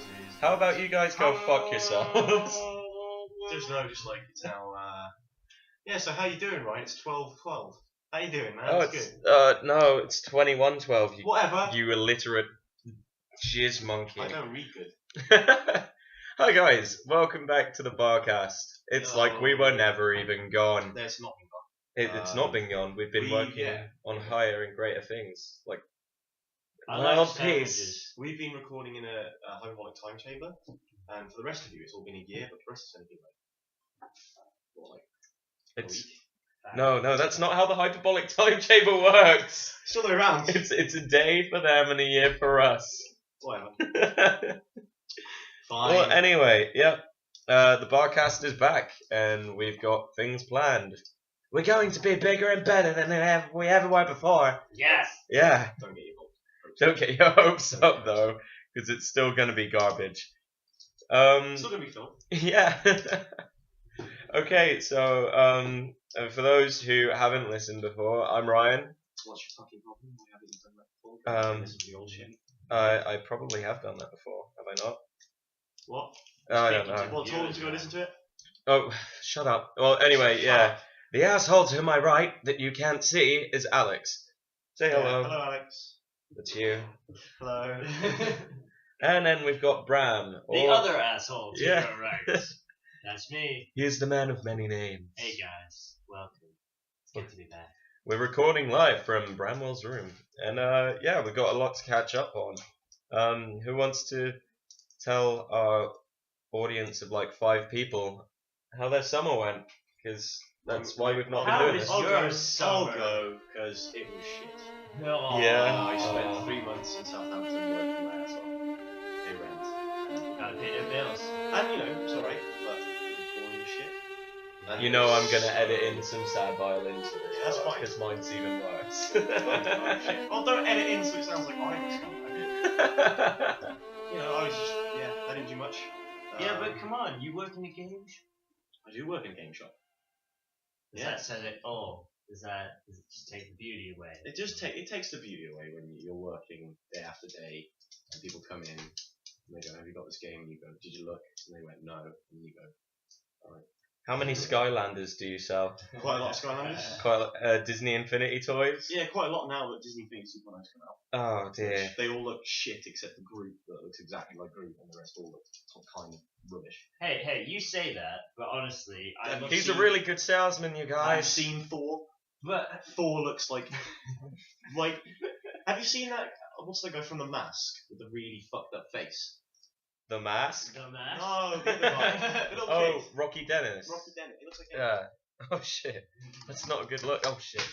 causes. How about you guys go fuck yourselves? Just like it's how. Yeah. So how you doing, Ryan? It's 12:12. How you doing, man? Oh, It's good. no, it's 21:12. Whatever. You illiterate jizz monkey. I don't read good. Hi guys, welcome back to the Barcast. It's like we were never even gone. There's not been gone. It's not been gone. We've been working on higher and greater things, like world peace. We've been recording in a hyperbolic time chamber, and for the rest of you, it's all been a year. But the rest of it's only been a week. No, that's not how the hyperbolic time chamber works. Still no rounds. It's a day for them and a year for us. Whatever. Fine. Well, anyway, the Barcast is back, and we've got things planned. We're going to be bigger and better than we ever were before. Yes. Yeah. Don't get your hopes up though, because it's still going to be garbage. Still going to be fun. Yeah. Okay, so for those who haven't listened before, I'm Ryan. What's your fucking problem? Why haven't you done that before? Listen to the old shit. I probably have done that before, have I not? What? I don't know. Well, told him to go listen to it. Oh, shut up. Well, anyway, yeah. The asshole to my right that you can't see is Alex. Say hello. Hello, Alex. That's you. Hello. And then we've got Bram. The other asshole to Yeah. your right. That's me. He is the man of many names. Hey guys, welcome. It's good to be back. We're recording live from Bramwell's room. And we've got a lot to catch up on. Who wants to tell our audience of like 5 people how their summer went? Because that's why we've not been doing this. How was your summer? I'll go, because it was shit. No. Yeah. I spent 3 months in Southampton working my ass off. Pay rent. Gotta pay their bills. And it's alright, but it was boring as shit. And You know I'm going to edit in some sad violins for this. That's fine. Because mine's even worse. Well, don't edit in so it sounds like I'm a scumbag. I was just, I didn't do much. Yeah, but come on, you work in a game shop? I do work in a game shop. Does it just take the beauty away? It takes the beauty away when you're working day after day and people come in and they go, have you got this game? And you go, did you look? And they went, no. And you go, alright. How many Skylanders do you sell? Quite a lot of Skylanders. Quite Disney Infinity toys? Yeah, quite a lot now that Disney Infinity Superman's come out. Oh dear. They all look shit except the Groot that looks exactly like Groot, and the rest all look kind of rubbish. Hey, you say that, but honestly, He's a really good salesman, you guys. I've seen Thor. But Thor looks like have you seen that? What's the guy from The Mask with the really fucked up face? The Mask? dumbass. No, the other guy. The little Oh, kid. Rocky Dennis. Rocky Dennis. It looks like him. Yeah. Oh shit. That's not a good look. Oh shit.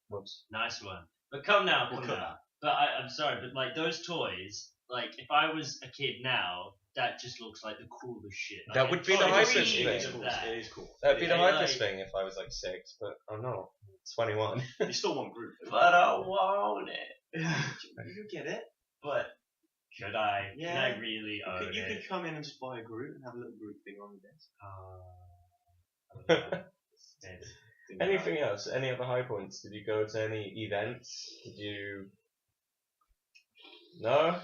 Whoops. Nice one. But come now. We'll cut that. But I'm sorry, but like those toys, like if I was a kid now, that just looks like the coolest shit. Like, That would be the it hypest is thing. cool. It is cool. That'd be the Yeah, hypest like- thing if I was like 6, but I'm not. 21. You still want Groot. though. But I want it. You get it. But should I? Yeah. Can I really own You it? could come in and just buy a Groot and have a little Groot thing on the desk. Anything else? Any other high points? Did you go to any events? Did you... No?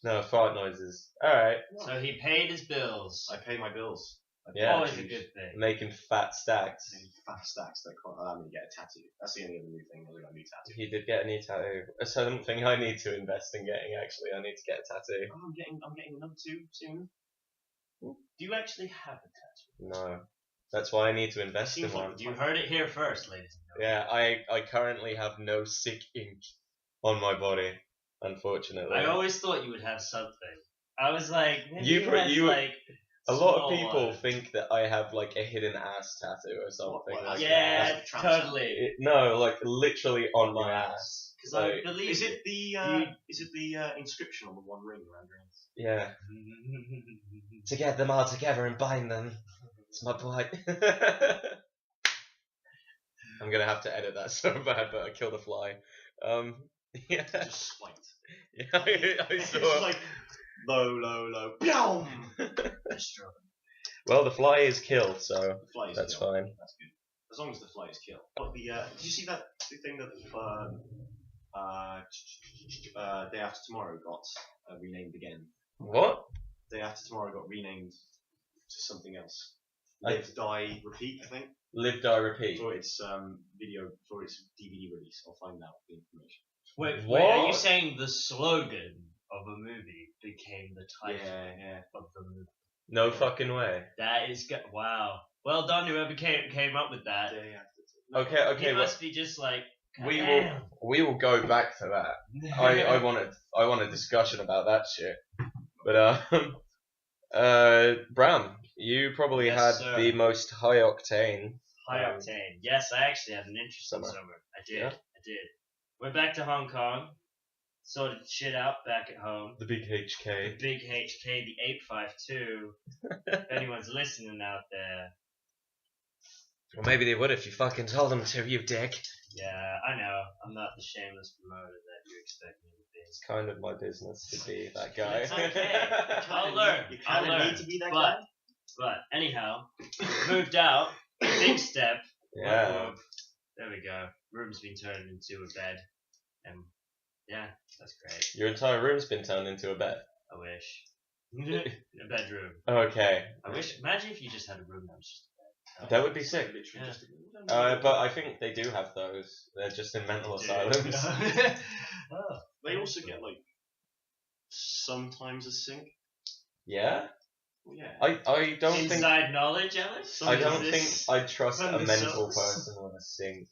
No, fart noises. Alright. So he paid his bills. I pay my bills. Yeah. Always a good thing. Making fat stacks. Fat stacks that I'm gonna get a tattoo. That's the only other new thing. I'm gonna new tattoo. He did get a new tattoo. That's something I need to invest in getting, actually. I need to get a tattoo. Oh, I'm getting another 2 soon. Do you actually have a tattoo? No. That's why I need to invest in one. You heard it here first, ladies and gentlemen. Yeah, I currently have no sick ink on my body, unfortunately. I always thought you would have something. I was like, maybe You he put- has, you- like A lot small of people one. think that I have like a hidden ass tattoo or something. What, like Yeah, That's a totally. no, like literally on my ass. Because Like, I believe Is it the inscription on the one ring around your hands? yeah. To get them all together and bind them. It's my plight. I'm gonna have to edit that so bad, but I killed a fly. Yeah. Just spite. Yeah, I It's saw. like low. Boom! Destroy. Well, the fly is killed, so The fly is that's killed. fine. That's good. As long as the fly is killed. But did you see that thing that Day After Tomorrow got renamed again? What? Day After Tomorrow got renamed to something else. I- Live, Die, Repeat, I think. Live, Die, Repeat. For its for its DVD release. I'll find out the information. Wait, are you What? saying the slogan of a movie became the title Yeah. of the movie? No fucking way. That is wow. Well done, whoever came up with that. Day After Okay, He okay. Well, must be just like we will go back to that. I want a discussion about that shit. But Bram, you probably Yes, had sir. the most high octane. High octane. Yes, I actually had an interesting Summer. summer. I did. Yeah? I did. Went back to Hong Kong. Sorted shit out back at home. The big The HK. big HK, the 852. If anyone's listening out there. Well, maybe they would if you fucking told them to, you dick. Yeah, I know. I'm not the shameless promoter that you expect me to be. It's kind of my business to be that guy. It's okay. I'll learn. You I'll kind of learn. need to be that But- guy. But anyhow, moved out. Big step. Yeah. There we go. Room's been turned into a bed. And yeah, that's great. Your entire room's been turned into a bed. I wish. A bedroom. Okay. I wish. Imagine if you just had a room that was just a bed. That would be sick. Literally Yeah. just But I think they do have those. They're just in mental asylums. Oh. They also get like sometimes a sink. Yeah? Well, yeah. I don't think Inside knowledge, Alex? I don't Is think this I'd trust a from the mental source? person with a sink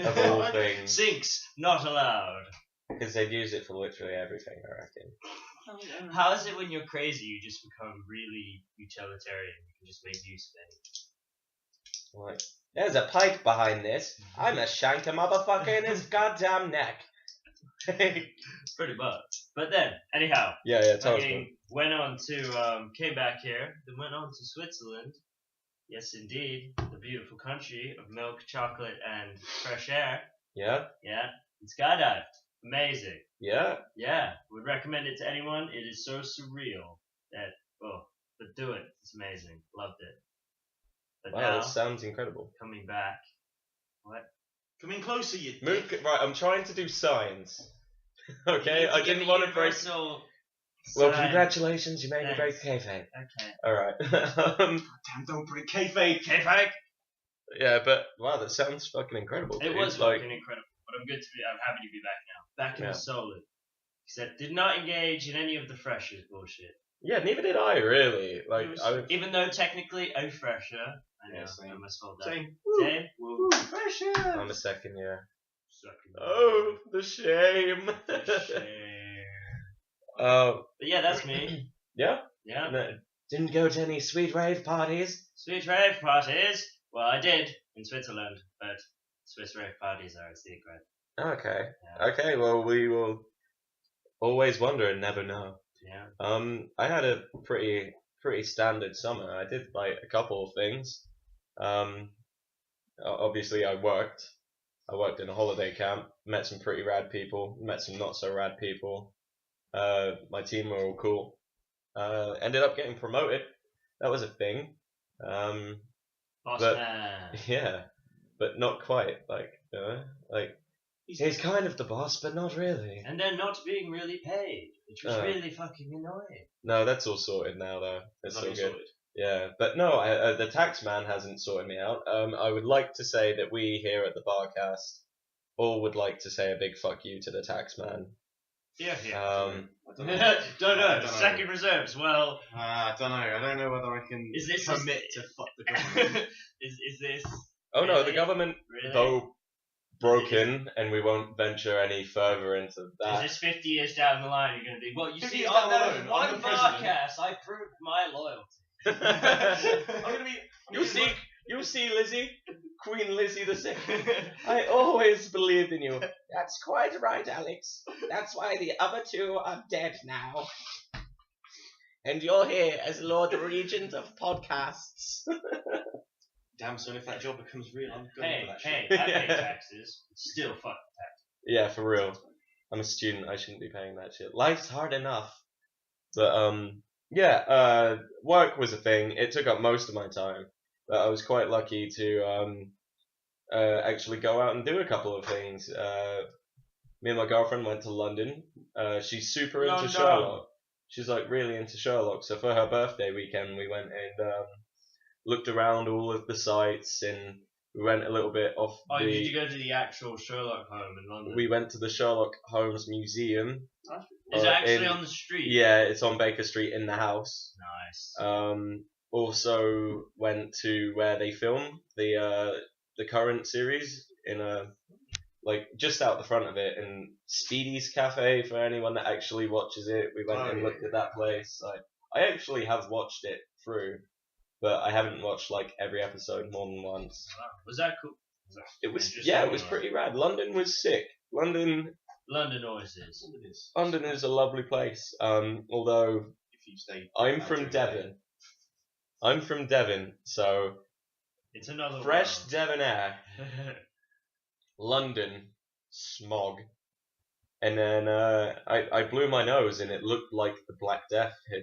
of all things, Sinks not allowed. because they'd use it for literally everything. I reckon. How is it when you're crazy you just become really utilitarian? You can just make use of anything. Like, there's a pike behind this. I'm gonna shank a motherfucker in his goddamn neck. Pretty much. But then, anyhow, Yeah, tell us. fucking went on to came back here, then went on to Switzerland. Yes, indeed, the beautiful country of milk, chocolate, and fresh air. Yeah, Yeah, and skydived. Amazing. yeah. Yeah, would recommend it to anyone. It is so surreal that but do it. It's amazing. Loved it. But Wow, now that sounds incredible. coming back. What? Come in closer, you Move, dick. right, I'm trying to do signs. Okay, You I need give didn't me want to break. universal Well, sign. congratulations, you made me break Thanks. kayfabe. Okay. Alright. Damn, don't break kayfabe. K-Fake. Yeah, but wow, that sounds fucking incredible. It dude. was like, fucking incredible. But I'm happy to be back now. Back in Yeah. the solid. Except did not engage in any of the freshers bullshit. yeah, neither did I really. Like, It was- I would, even though technically a fresher. I know, Yeah, same. I must hold that. Same. Same? Woo. Pressure. I'm a second year. Sucking. Oh, the shame. But yeah, that's me. Yeah. Yeah. No, didn't go to any sweet rave parties. Sweet rave parties. Well, I did in Switzerland, but Swiss rave parties are a secret. Okay. Yeah. Okay. Well, we will always wonder and never know. Yeah. I had a pretty standard summer. I did like a couple of things. Obviously I worked. I worked in a holiday camp. Met some pretty rad people. Met some not so rad people. My team were all cool. Ended up getting promoted. That was a thing. Boss but- man. Yeah, but not quite. Like he's kind of the boss, but not really. And then not being really paid, which was Oh. really fucking annoying. No, that's all sorted now though. It's all Nothing good. sorted. Yeah, but no, the tax man hasn't sorted me out. I would like to say that we here at the Barcast all would like to say a big fuck you to the tax man. Yeah, yeah. I don't know. don't know. I don't know. Second reserves. Well, I don't know. I don't know whether I can Is this- commit to fuck the government. is this Oh no, the Really? government, really? though broken, and we won't venture any further into Is that. this 50 years down the line? You're going to be, well, you 50 see, years on down the that line, one I'm the president. podcast, I proved my loyalty. I'm gonna be. You see, Lizzie, Queen Lizzie the Second. I always believed in you. That's quite right, Alex. That's why the other two are dead now. And you're here as Lord Regent of podcasts. Damn son, if that job becomes real, I'm going Hey, for that hey, shit. I pay taxes. It's still fuck. Yeah, for real. I'm a student. I shouldn't be paying that shit. Life's hard enough. But yeah. Work was a thing. It took up most of my time. But I was quite lucky to actually go out and do a couple of things. Me and my girlfriend went to London. She's super into London. Sherlock. she's like really into Sherlock. So for her birthday weekend, we went and looked around all of the sites, and we went a little bit off Oh, the. did you go to the actual Sherlock home in London? We went to the Sherlock Holmes Museum. Is it actually on the street? Yeah, it's on Baker Street in the house. Nice. Also went to where they film the current series in like just out the front of it, in Speedy's Cafe for anyone that actually watches it. We went and looked at that place. I actually have watched it through, but I haven't watched like every episode more than once. Wow. Was that cool? It was pretty rad. London was sick. London always is. London is a lovely place. Although If you stay I'm from Devon. I'm from Devon, so it's another fresh world. Devon air. London smog, and then I blew my nose, and it looked like the Black Death had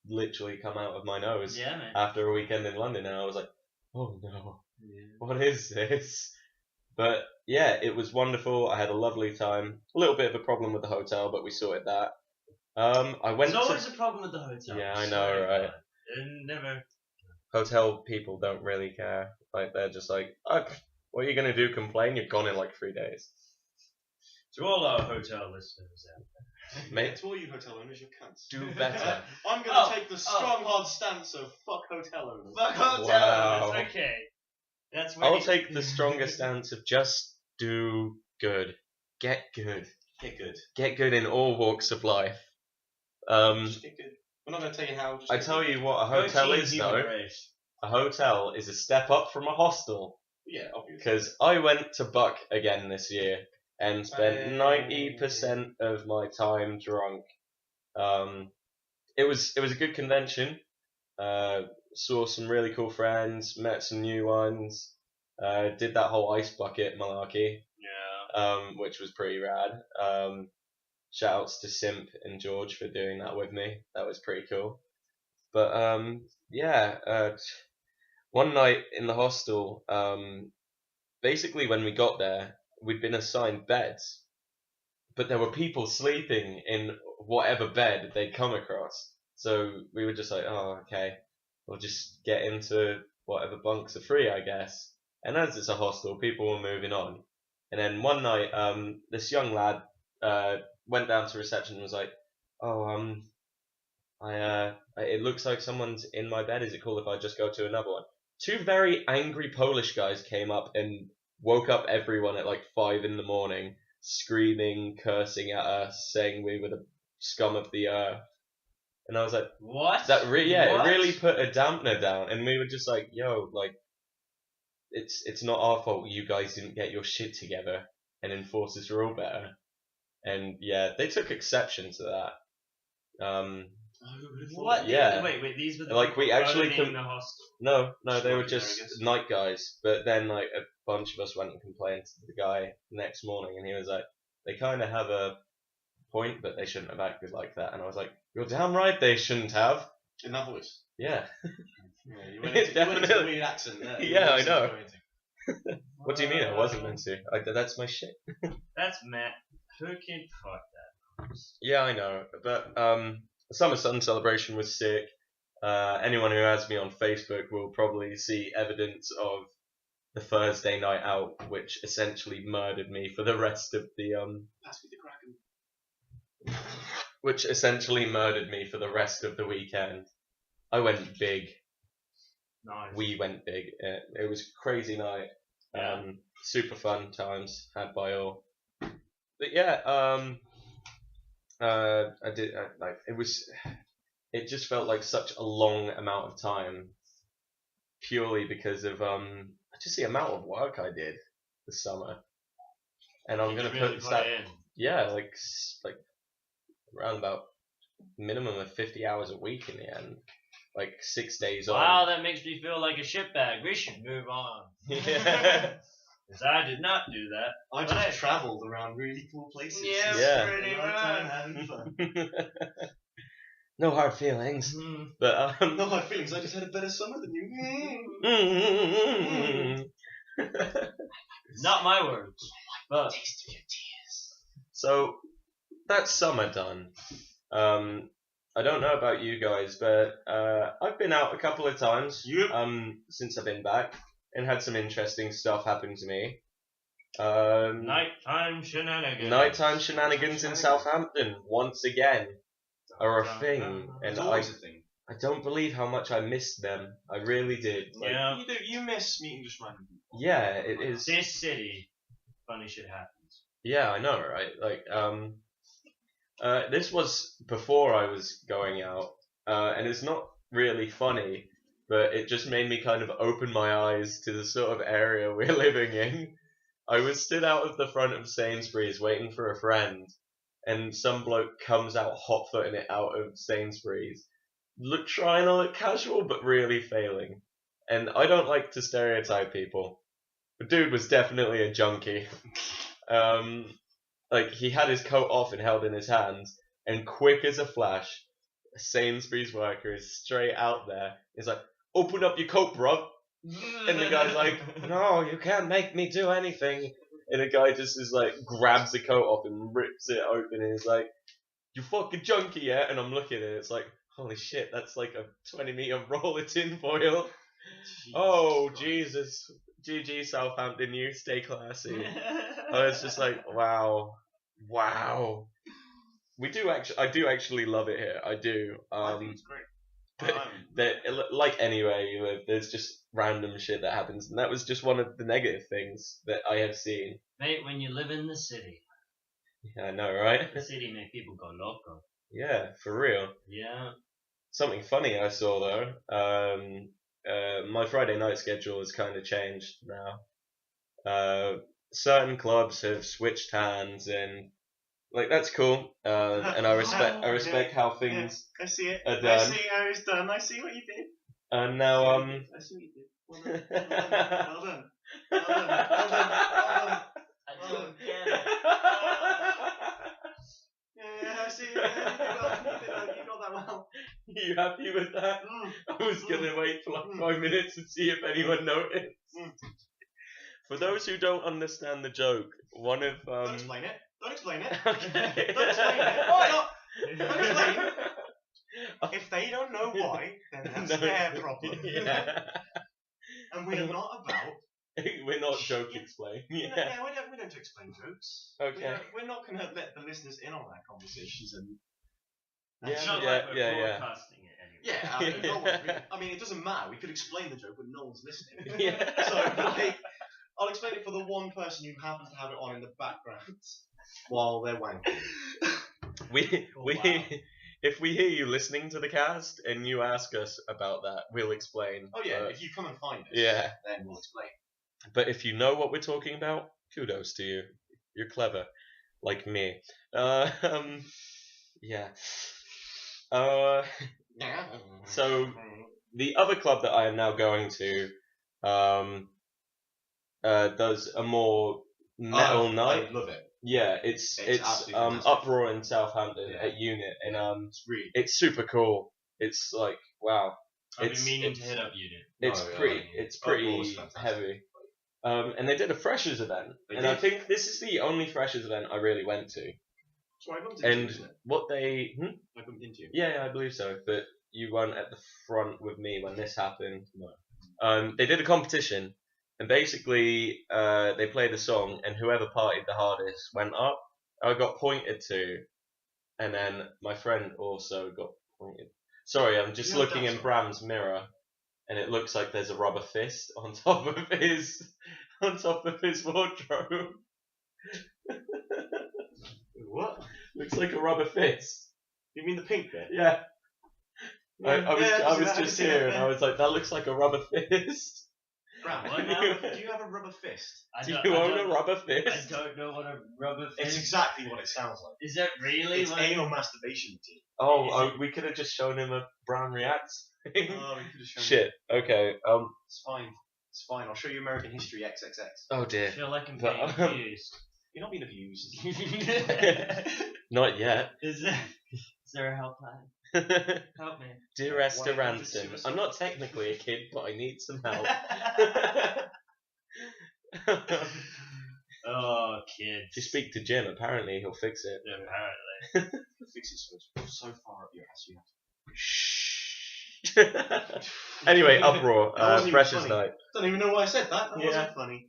literally come out of my nose. Yeah, man. After a weekend in London, and I was like, oh no, what is this? But yeah, it was wonderful. I had a lovely time. A little bit of a problem with the hotel, but we sorted that. I went. There's always a problem with the hotel. Yeah, I know, right? Never. Hotel people don't really care. Like they're just like, oh, what are you gonna do? Complain? You're gone in like 3 days. To all our hotel listeners out there. Mate, to all you hotel owners, you're cunts. do better. I'm gonna take the strong, hard stance of fuck hotel owners. Fuck hotel Wow. owners. Okay. That's I'll take the stronger stance of just do good. Get good. Get good. Get good in all walks of life. Just get good. We're not gonna tell you how. Just I get tell good. you what a Go hotel team is human though. race. A hotel is a step up from a hostel. Yeah, obviously. Because I went to Buck again this year and spent 90% of my time drunk. It was a good convention. Saw some really cool friends, met some new ones. Did that whole ice bucket malarkey, which was pretty rad. Shout outs to Simp and George for doing that with me. That was pretty cool. But one night in the hostel, basically when we got there, we'd been assigned beds, but there were people sleeping in whatever bed they'd come across. So we were just like, oh, okay, we'll just get into whatever bunks are free, I guess. And as it's a hostel, people were moving on. And then one night, this young lad went down to reception and was like, oh, it looks like someone's in my bed. Is it cool if I just go to another one? Two very angry Polish guys came up and woke up everyone at like 5 a.m, screaming, cursing at us, saying we were the scum of the earth. And I was like, what? It What? really put a dampener down. And we were just like, yo, like, it's not our fault you guys didn't get your shit together and enforce this rule better. And yeah, they took exception to that. What? Yeah. Wait, these were the Like, we people actually running the hostel. No, they were Sure, just I guess. night guys. But then, like, a bunch of us went and complained to the guy the next morning, and he was like, they kind of have a point, but they shouldn't have acted like that. And I was like, you're damn right they shouldn't have. In that voice. Yeah. Yeah, you went into a weird accent there. Yeah, I know. Going to. What do you mean? I wasn't meant to. That's my shit. That's Matt. Who can fuck that? Yeah, I know. But the Summer Sun celebration was sick. Anyone who has me on Facebook will probably see evidence of the Thursday night out, which essentially murdered me for the rest of the Pass me the Kraken. which essentially murdered me for the rest of the weekend. I went big. Nice. We went big. It was a crazy night. Yeah. Super fun times had by all. But yeah, I did like it was. It just felt like such a long amount of time, purely because of just the amount of work I did this summer. And I'm You gonna really put that. in. Yeah, like around about minimum of 50 hours a week in the end. Like 6 days on. Wow, that makes me feel like a shitbag. We should move on. Yeah. Because I did not do that. I But just travelled around really cool places. Yeah, Yeah. pretty Lifetime much. having fun. No hard feelings. Mhm. But No hard feelings, I just had a better summer than you. Not my words. But Taste of your tears. So that's summer done. I don't know about you guys, but I've been out a couple of times Yep. since I've been back and had some interesting stuff happen to me. Nighttime shenanigans. Nighttime shenanigans in Southampton once again are a thing, and It's always a thing. I don't believe how much I missed them. I really did. Like, Yeah. You do. You miss meeting just random people. yeah, it is. This city, funny shit happens. Yeah, I know, right? Like, this was before I was going out, and it's not really funny, but it just made me kind of open my eyes to the sort of area we're living in. I was stood out of the front of Sainsbury's waiting for a friend, and some bloke comes out hot-footing it out of Sainsbury's, trying to look casual, but really failing. And I don't like to stereotype people. The dude was definitely a junkie. Like, he had his coat off and held in his hands, and quick as a flash, a Sainsbury's worker is straight out there. He's like, "Open up your coat, bruv." And the guy's like, "No, you can't make me do anything." And the guy just is like, grabs the coat off and rips it open, and he's like, "You fucking junkie, yeah?" And I'm looking at it, it's like, holy shit, that's like a 20-meter roll of tinfoil. Oh, Jesus. GG Southampton, you stay classy. I was just like, wow. I do actually love it here. I do. I think it's great. Like anywhere you live, there's just random shit that happens, and that was just one of the negative things that I have seen. Mate, when you live in the city, Yeah, I know, right? the city make people go loco. Yeah, for real. Yeah. Something funny I saw though. My Friday night schedule has kind of changed now. Certain clubs have switched hands, and like that's cool. And I respect how things I see it. are I done. see how it's done. I see what you did. And now I see what you did. Well done. Well done. Well done. Well done. I don't get it. Yeah, I see. You got that well. You happy with that? I was gonna wait for like 5 minutes and see if anyone noticed. For those who don't understand the joke, one of Don't explain it. Don't explain it. Okay. Don't explain it. Don't explain it. If they don't know why, then that's their problem. Yeah. And we are not about. We're not joke explain. Yeah. Yeah, we don't explain jokes. Okay. We're not going to let the listeners in on our conversations and. Yeah, It's not yeah, like we're yeah, yeah. broadcasting it anyway. Yeah, I mean, it doesn't matter. We could explain the joke, but no one's listening. Yeah. So, like, I'll explain it for the one person who happens to have it on in the background while they're wanking. Wow. If we hear you listening to the cast and you ask us about that, we'll explain. Oh yeah, But, if you come and find us, yeah. then we'll explain. But if you know what we're talking about, kudos to you. You're clever, like me. Yeah. So the other club that I am now going to, does a more metal night. I love it. Yeah, it's absolutely fantastic. Uproar in Southampton Yeah. at Unit, and It's really. it's super cool. It's like wow. I've been meaning to hit up Unit. It's No, pretty. yeah. It's Uproar pretty is fantastic. heavy. And they did a freshers event, They and I did. think this is the only freshers event I really went to. That's what I bumped into, And isn't it? what they, I bumped into you. yeah, I believe so. But you weren't at the front with me when this happened. No. They did a competition, and basically, they played a song, and whoever partied the hardest went up. I got pointed to, and then my friend also got pointed. Sorry, I'm just Yeah, looking that's in all Bram's mirror, and it looks like there's a rubber fist on top of his wardrobe. What? Looks like a rubber fist. You mean the pink bit? Yeah. I was I can just see that here, and bit. I was like, that looks like a rubber fist. Bram, What do now? you have a rubber fist? Do you own a rubber I fist? don't know what a rubber It's fist exactly what it sounds like. is. That really? It's Like, anal masturbation material. Oh, we could have just shown him a Brown Reacts thing. Oh, we could have shown Shit. Okay. It's fine. It's fine. I'll show you American History XXX. Oh I dear. feel like I'm But, being abused. You're not being abused. Not yet. Is there a helpline? Help me. Dear Why Esther not just Ranson, suicide? I'm not technically a kid, but I need some help. Oh, kids. If you speak to Jim, apparently he'll fix it. Apparently. The fix is so far up your ass. yes, you have. Shh. Anyway, Uproar, That wasn't even Freshers funny. Night. I don't even know why I said that. That Yeah. wasn't funny.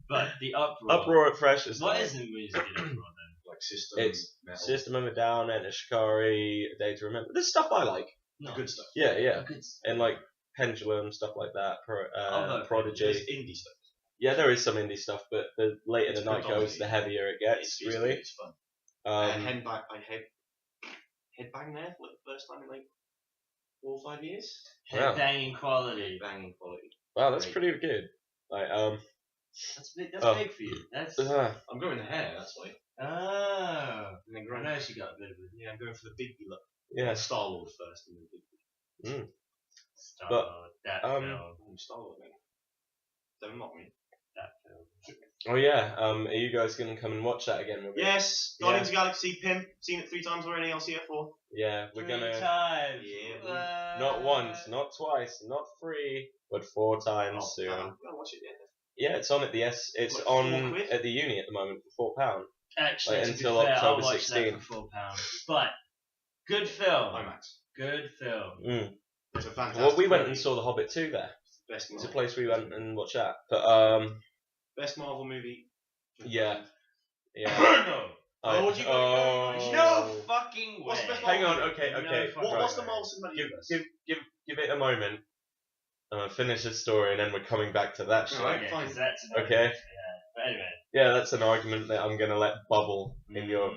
But the uproar. Uproar at Freshers What Night. is the music in uproar then? Like System, It's Metal, System of a Down, Enter Shikari, A Day to Remember. There's stuff I like. the good stuff. Yeah, yeah. Good. And like Pendulum, stuff like that. Although Prodigy. There's indie stuff. Yeah, there is some indie stuff, but the later It's the night goes, predominantly- the heavier it gets, It's really. It's fun. Um, Headbang there for like the first time in like 4 or 5 years. Wow. Headbanging quality. Banging quality. wow, that's Great. pretty good. Like, That's big. That's Oh. big for you. That's. I'm growing the hair, that's why. Oh. And then I growing. know she got a bit of a Yeah, I'm going for the big look. yeah. Star Lord first, and then big. star. But, that um, film. Oh, Star Lord, man. Don't mock me. That film. Oh yeah. Are you guys gonna come and watch that again? With me? Yes, Yeah. Guardians of the Galaxy, Pimp. Seen it 3 times already. I'll see it 4. Yeah, we're 3 gonna. times. Yeah. Not once, not twice, not 3, but 4 times soon. I'll watch it. Yeah. Yeah, it's on at the It's What, on £4? at the uni at the moment for £4. Actually, Like, to until be fair, I'll October watch 16th. that for £4. But good film. IMAX. Good film. Mm. It's a fantastic. Well, we went and movie. saw The Hobbit 2 there. Best It's a Marvel. place we went and watched that. But Best Marvel movie. yeah, yeah. no. Oh, what you got? oh. No fucking way. What's the best Hang on. Marvel Okay, No okay. fucking What, what's the way. Marvel Cinematic Give, Universe? give it a moment. Finish the story, and then we're coming back to that shit. Alright. Okay, fine. 'cause that's Okay. Yeah. But anyway. Yeah, that's an argument that I'm gonna let bubble in your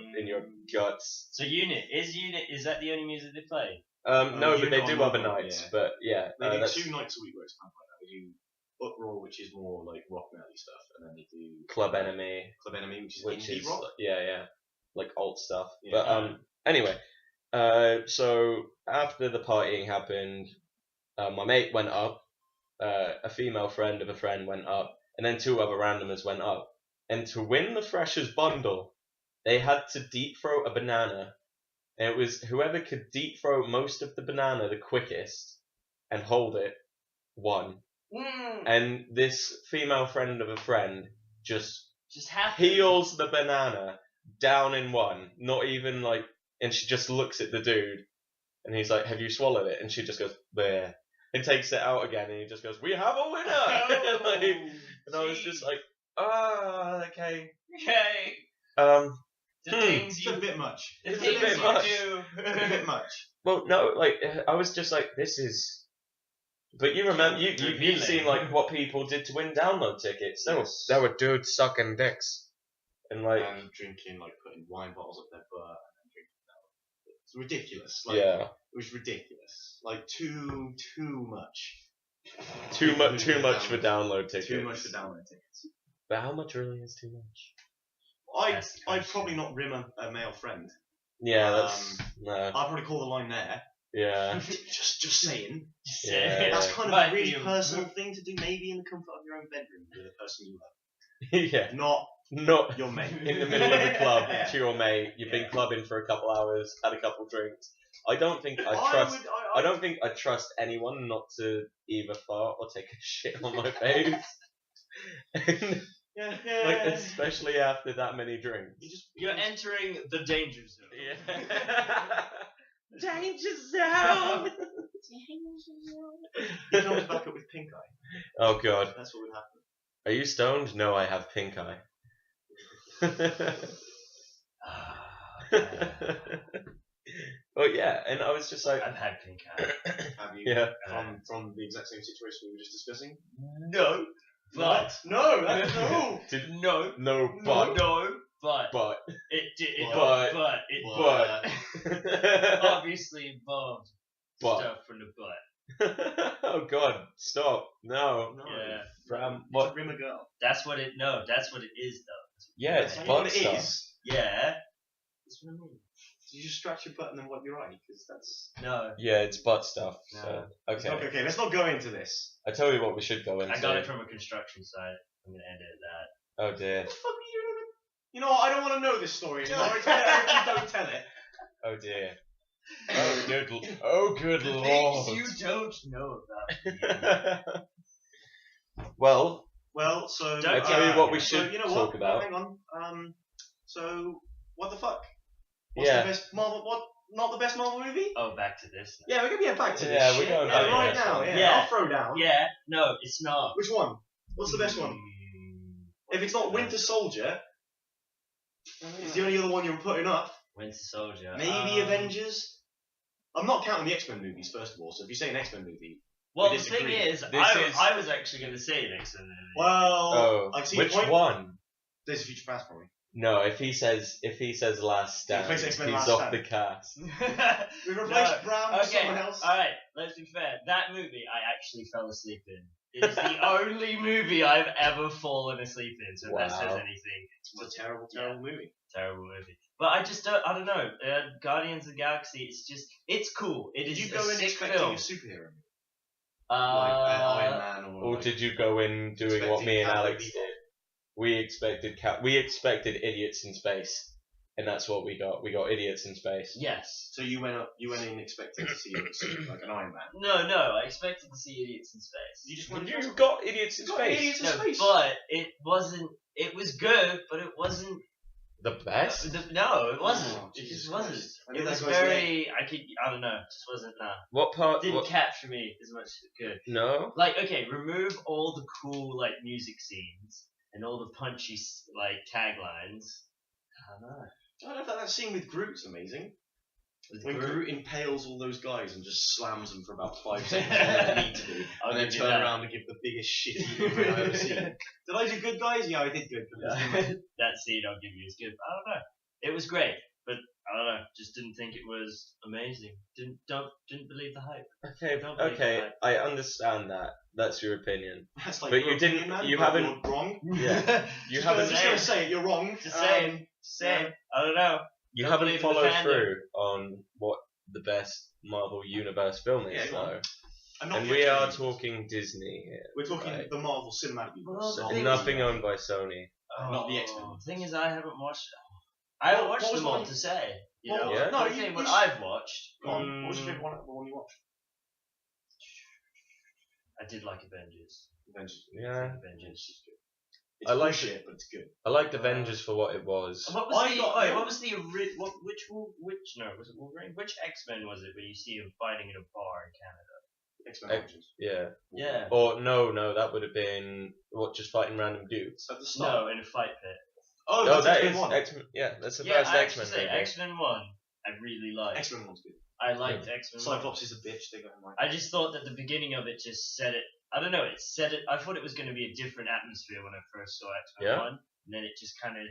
guts. So Unit is that the only music they play? No, but they Unit do on other Uproar, nights. yeah. But yeah, They do that's 2 nights a week where it's kind of like that. They do Uproar, which is more like rock metal stuff, and then they do Club Enemy, Club Enemy, which is which indie is rock. yeah, like alt stuff. Yeah. But anyway, so after the partying happened, my mate went up, a female friend of a friend went up, and then 2 other randomers went up. And to win the freshers bundle, they had to deep throat a banana. And it was whoever could deep throat most of the banana the quickest and hold it won. And this female friend of a friend just happened. peels the banana down in one, not even like, and she just looks at the dude, and he's like, "Have you swallowed it?" And she just goes, "There," and takes it out again, and he just goes, "We have a winner!" Like, and I was just like, okay. Okay. The things It's a you bit much. the It's a things bit you much. do. It's a bit much. Well, no, like I was just like, this is. But you remember, you've Revealing. seen like what people did to win download tickets. There were dudes sucking dicks, and like, And drinking, like putting wine bottles up their butt and then drinking that. It's ridiculous. Like, yeah, It was ridiculous. Like too much. too much for download tickets. Too much for download tickets. But how much really is too much? That's the I'd question. probably not rim a male friend. Yeah, that's no. I'd probably call the line there. Yeah, Just saying. Yeah. That's kind of But a really you- personal thing to do, maybe in the comfort of your own bedroom with a person you love. yeah. Not Not your mate. in the middle of the club Yeah. to your mate. You've been clubbing for a couple hours, had a couple drinks. I don't think I I trust. would- I don't think I trust anyone not to either fart or take a shit on my face. And, Yeah, like, especially after that many drinks. You're entering the danger zone. Yeah. Danger zone. He comes back up with pink eye. Oh god. That's what would happen. Are you stoned? No, I have pink eye. Well, yeah, and I was just like, I've had pink eye. Have you? yeah. From the exact same situation we were just discussing. No, but No, that's no. Did, no, no, but, no, but but, it did. But- But it but, obviously involved But- stuff from the butt. oh god, stop, no. No. Yeah, From What? what? Rim a girl. that's what it. No, that's what it is though. Yeah, it's That's butt what it stuff. is. Yeah. That's what I mean. So you just scratch your butt and then wipe your eye, because that's. No, Yeah, it's butt stuff. No. So okay, Okay, let's not go into this. I tell you what, we should go into. I got it from a construction site. I'm gonna edit that. Oh dear. What the fuck are you doing? You know what? I don't want to know this story anymore. It's better if you don't tell it. Oh dear. Oh good. Oh good The lord. things you don't know about. Well, Well, so. I tell you what we so, should you know talk what? about. Hang on. So, what the fuck? What's Yeah. the best Marvel? What? not the best Marvel movie? Oh, back to this. Yeah, we're gonna get back to this. Yeah, we're shit. going yeah, back to right this now. one. Yeah. Yeah. I'll throw down. Yeah, no, it's not. Which one? What's the best one? If it's not Winter Soldier, it's the only other one you're putting up. Winter Soldier. Maybe Avengers. I'm not counting the X-Men movies, first of all. So if you say an X-Men movie, Well, we the thing disagree. is, I was actually going to say an X-Men movie. well, Oh, I see which your point. one? Days of Future Past, probably. No, if he says Last Stand, plays he's X-Men off Last the cast. We replaced Bram with Okay, someone else. alright, let's be fair. That movie I actually fell asleep in. It's the only movie I've ever fallen asleep in, so if that says Wow. anything, It's a terrible, terrible movie. terrible movie. But I don't know. Guardians of the Galaxy, it's cool. It Did is you go a in sick expecting film. a superhero movie? Like Iron Man or Or like, did you go in doing what expecting me and Cowboy Alex Bebop? did? We expected idiots in space, and that's what we got. We got idiots in space. Yes. So you went in expecting to see like an Iron Man. No, I expected to see Idiots in Space. You just But wanted you got idiots in got space. idiots in No, space. but it wasn't. It was good, but it wasn't. The best. No, it wasn't. Oh, it Jesus just wasn't. Christ. I It knew that was guy's very. I don't know. It just wasn't. What part? Didn't What, capture me as much as it could. no. Like, okay, remove all the cool like music scenes and all the punchy like taglines. I don't know. I don't know, that scene with Groot's amazing. With When Groot- Groot impales all those guys and just slams them for about 5 seconds on they need to do, I'll and then give you turn that. around and give the biggest shitty movie I've ever seen. Did I do good, guys? Yeah, I did good. That scene I'll give you is good. I don't know. It was great, but I don't know. Just didn't think it was amazing. Didn't believe the hype. Okay, Don't believe okay, that. I understand that. That's your opinion. That's like But your you didn't- opinion, man, you but haven't- You're wrong. Yeah. You Just haven't. just gonna say it. You're wrong. Just saying. Saying. I don't know. You Don't haven't believe in the followed fandom. through on what the best Marvel Universe film is, Yeah, go on. though. I'm not And the we are X-Men. talking Disney here. We're talking right? the Marvel Cinematic Universe. Well, the not thing the is- Nothing owned by Sony. Not the X-Men. The thing is, I haven't watched. I haven't What watched was them all one- to say. You what know. was- Yeah? No, I'm you- saying what you I've watched. Go on. What was your favourite one you watched? I did like Avengers. Avengers. Yeah. Avengers. It's I like bullshit, but it's good. I liked Avengers for what it was. What was I the? got- Wait, yeah. what was the? Which? No, was it Wolverine? Which X-Men was it where you see him fighting in a bar in Canada? X-Men Ex- Origins. Yeah. Yeah. Or no, that would have been just fighting random dudes. At the start. No, in a fight pit. Oh, No, that's that X-Men is 1. X-Men. Yeah, that's the Yeah, first I X-Men actually say movie. X-Men 1. I really liked. X-Men 1's good. I liked X-Men 1. Cyclops is a bitch. They got him right. I just thought that the beginning of it just set it. I don't know. It set it. I thought it was going to be a different atmosphere when I first saw X-Men Yeah? 1, and then it just kind of.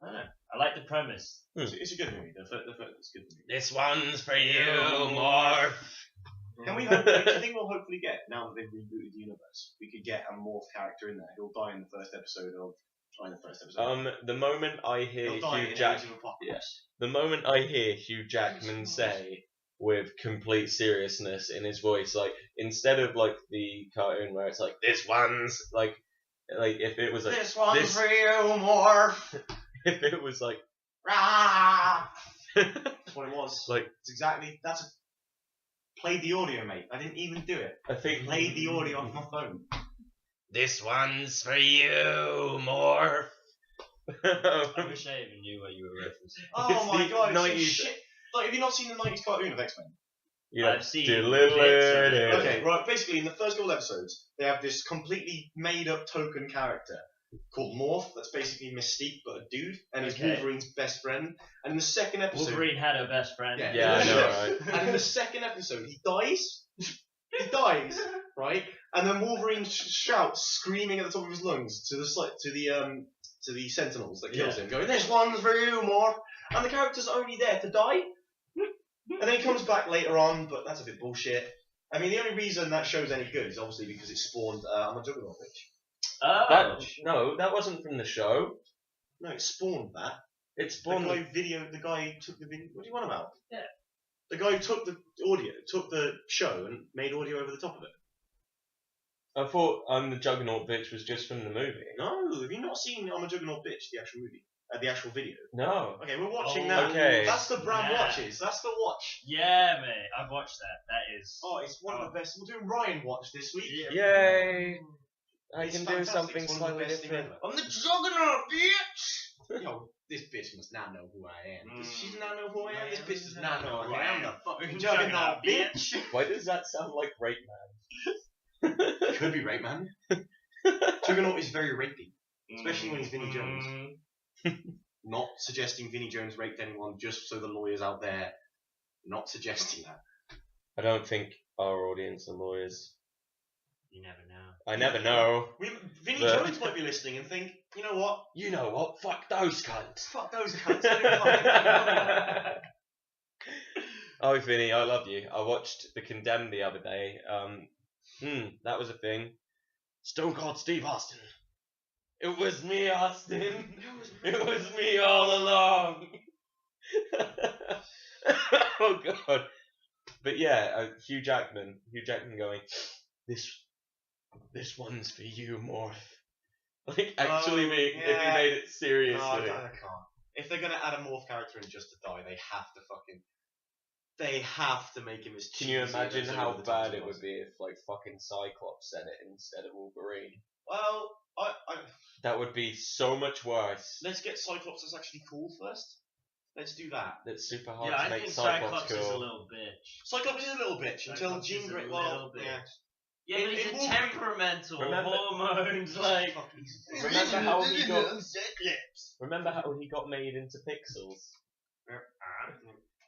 I don't know. I like the premise. It's a good movie. It's a good movie. This one's for you, Morph. Can we hope? Do you think we'll hopefully get, now that they've rebooted the universe, we could get a Morph character in there? He'll die in the first episode of. The moment I hear He'll die Hugh in Jack, Age of Apocalypse. the moment I hear Hugh Jackman say with complete seriousness in his voice, like instead of like the cartoon where it's like this one's like if it was like This one's this- for you, Morph. if it was like Rah! That's what it was. like It's exactly. Played the audio, mate. I didn't even do it. I think Played the audio off my phone. this one's for you, Morph. I wish I even knew what you were referencing. Oh It's my the god, it's 90s. some shit. Like, have you not seen the 90s cartoon of X-Men? Yeah. I've seen Delivered bits of it. it. Okay, right, basically in the first couple episodes, they have this completely made up token character called Morph, that's basically Mystique but a dude, and he's Okay. Wolverine's best friend. And in the second episode... Wolverine had her best friend. Yeah. Yeah, I know, right? And in the second episode, he dies. He dies, right? And then Wolverine shouts, screaming at the top of his lungs, to the Sentinels that kills him, going, "This one's for you, Morph." And the character's only there to die. And then he comes back later on, but that's a bit bullshit. I mean, the only reason that show's any good is obviously because it spawned I'm a Juggernaut bitch. Oh. That wasn't from the show. No, it spawned that. It The spawned. guy took the video. What do you want about? Yeah. The guy took the audio, took the show, and made audio over the top of it. I thought I'm the Juggernaut bitch was just from the movie. No, have you not seen I'm a Juggernaut bitch, the actual movie? The actual video. No. Okay, we're watching Oh, that. okay. That's the Bram Yeah. watches. That's the watch. Yeah, mate. I've watched that. That is. Oh, it's one of the best. We're doing Ryan watch this week. Yay! I It's can do fantastic. something It's one of the slightly best thing different. ever. I'm the Juggernaut, bitch. Yo, this bitch must not know who I am. Does she not know who I am? This bitch does Yeah, not know who I am. The fucking juggernaut, Juggernaut, bitch. Why does that sound like Rape Man? Could be rape, man. Juggernaut is very rapey, especially when he's Vinnie Jones. Not suggesting Vinnie Jones raped anyone, just so the lawyers out there, not suggesting that. I don't think our audience are lawyers. You never know. I never know. Vinnie But- Jones might be listening and think, you know what? You know what? Fuck those cunts. Fuck those cunts. I don't fucking know. Oh, Vinny, I love you. I watched The Condemned the other day. That was a thing. Stone Cold Steve Austin. It was me, Austin. It was me all along. Oh God. But yeah, Hugh Jackman going, this one's for you, Morph. Like actually if he made it seriously. No, I can't. If they're gonna add a morph character in just to die, they have to make him as Can you cheesy imagine as how over the top bad as it would possible. be if like fucking Cyclops said it instead of Wolverine? Well, That would be so much worse. let's get Cyclops as actually cool first. Let's do that. That's super hard Yeah, to I make think Cyclops Cyclops is a cool. little bitch. Cyclops is a little bitch until Cyclops Jean is a Grey. little Well, bitch. yeah. Yeah, In- but he's in a Wolverine- temperamental, Remember- hormones, like... Remember how he got? Remember how he got made into pixels?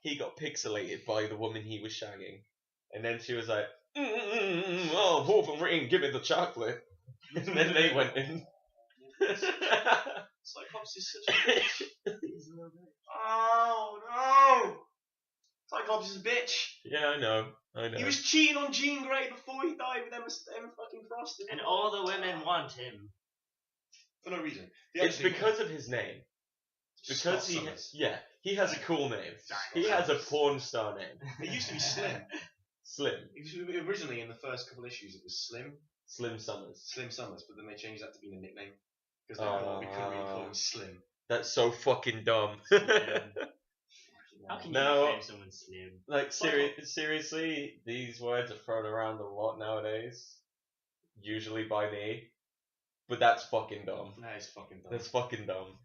He got pixelated by the woman he was shagging, and then she was like, "Oh, Wolverine, give me the chocolate." And then they went in. Cyclops is such a bitch. Oh no! Cyclops is a bitch. Yeah, I know. He was cheating on Jean Grey before he died with Emma fucking Frost. And all the women want him. For no reason. It's because of his name. Because he has a cool name. He has a porn star name. It used to be Slim. Slim. Originally, in the first couple issues, it was Slim Summers. Slim Summers, but then they changed that to being a nickname because they thought we couldn't really call him Slim. That's so fucking dumb. How can No. you name someone slim? Like seriously, these words are thrown around a lot nowadays. Usually by me. But that's fucking dumb. That is fucking dumb. That's fucking dumb.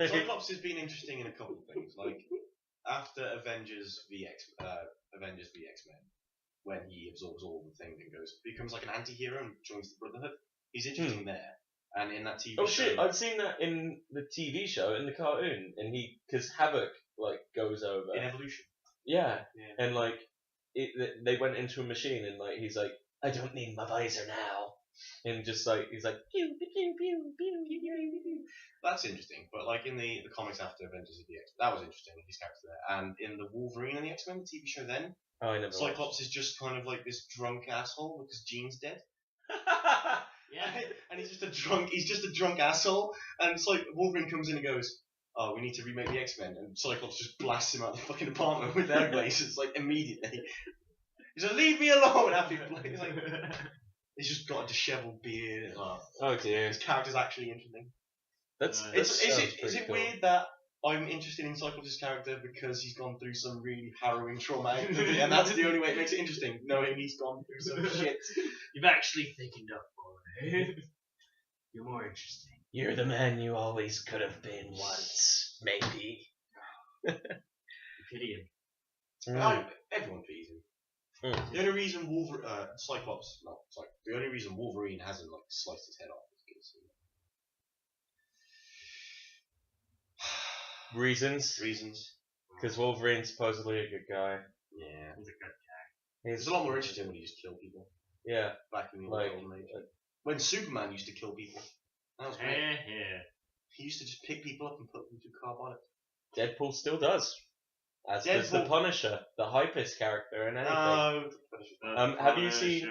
Cyclops has been interesting in a couple of things, like after Avengers v X-Men, when he absorbs all the things and becomes like an anti-hero and joins the Brotherhood. He's interesting there, and in that TV Oh show. shit! I've seen that in the TV show, in the cartoon, and because Havoc like goes over. in Evolution. Yeah, Yeah. and like they went into a machine, and like he's like, I don't need my visor now, and just like he's like, pew pew pew pew pew pew pew pew. That's interesting, but like in the comics after Avengers of the X, that was interesting. His character there, and in the Wolverine and the X-Men, the TV show, then Oh, I never. Cyclops is just kind of like this drunk asshole because Jean's dead. Yeah. And he's just a drunk asshole, and it's like Wolverine comes in and goes, "Oh, we need to remake the X-Men," and Cyclops just blasts him out of the fucking apartment with air blazers, like immediately. He's like, "Leave me alone!" After he's like, he's just got a dishevelled beard. Oh dear. His character's actually interesting. That's. Is sounds it pretty cool. weird that I'm interested in Cyclops' character because he's gone through some really harrowing trauma, and that's the only way it makes it interesting, knowing he's gone through some shit. You've actually thickened up, boy. You're more interesting. You're the man you always could have been once, maybe. Pity him. Everyone pities him. Mm. The only reason the only reason Wolverine hasn't like sliced his head off is Reasons? Because Wolverine's supposedly a good guy. yeah. He's a good It's a lot more interesting when you just kill people. Yeah, Back in the like old age. When Superman used to kill people. That was guy. great. Yeah. He used to just pick people up and put them through carbonic. Deadpool still does. As does the Deadpool- Punisher, the hypest character in anything. No.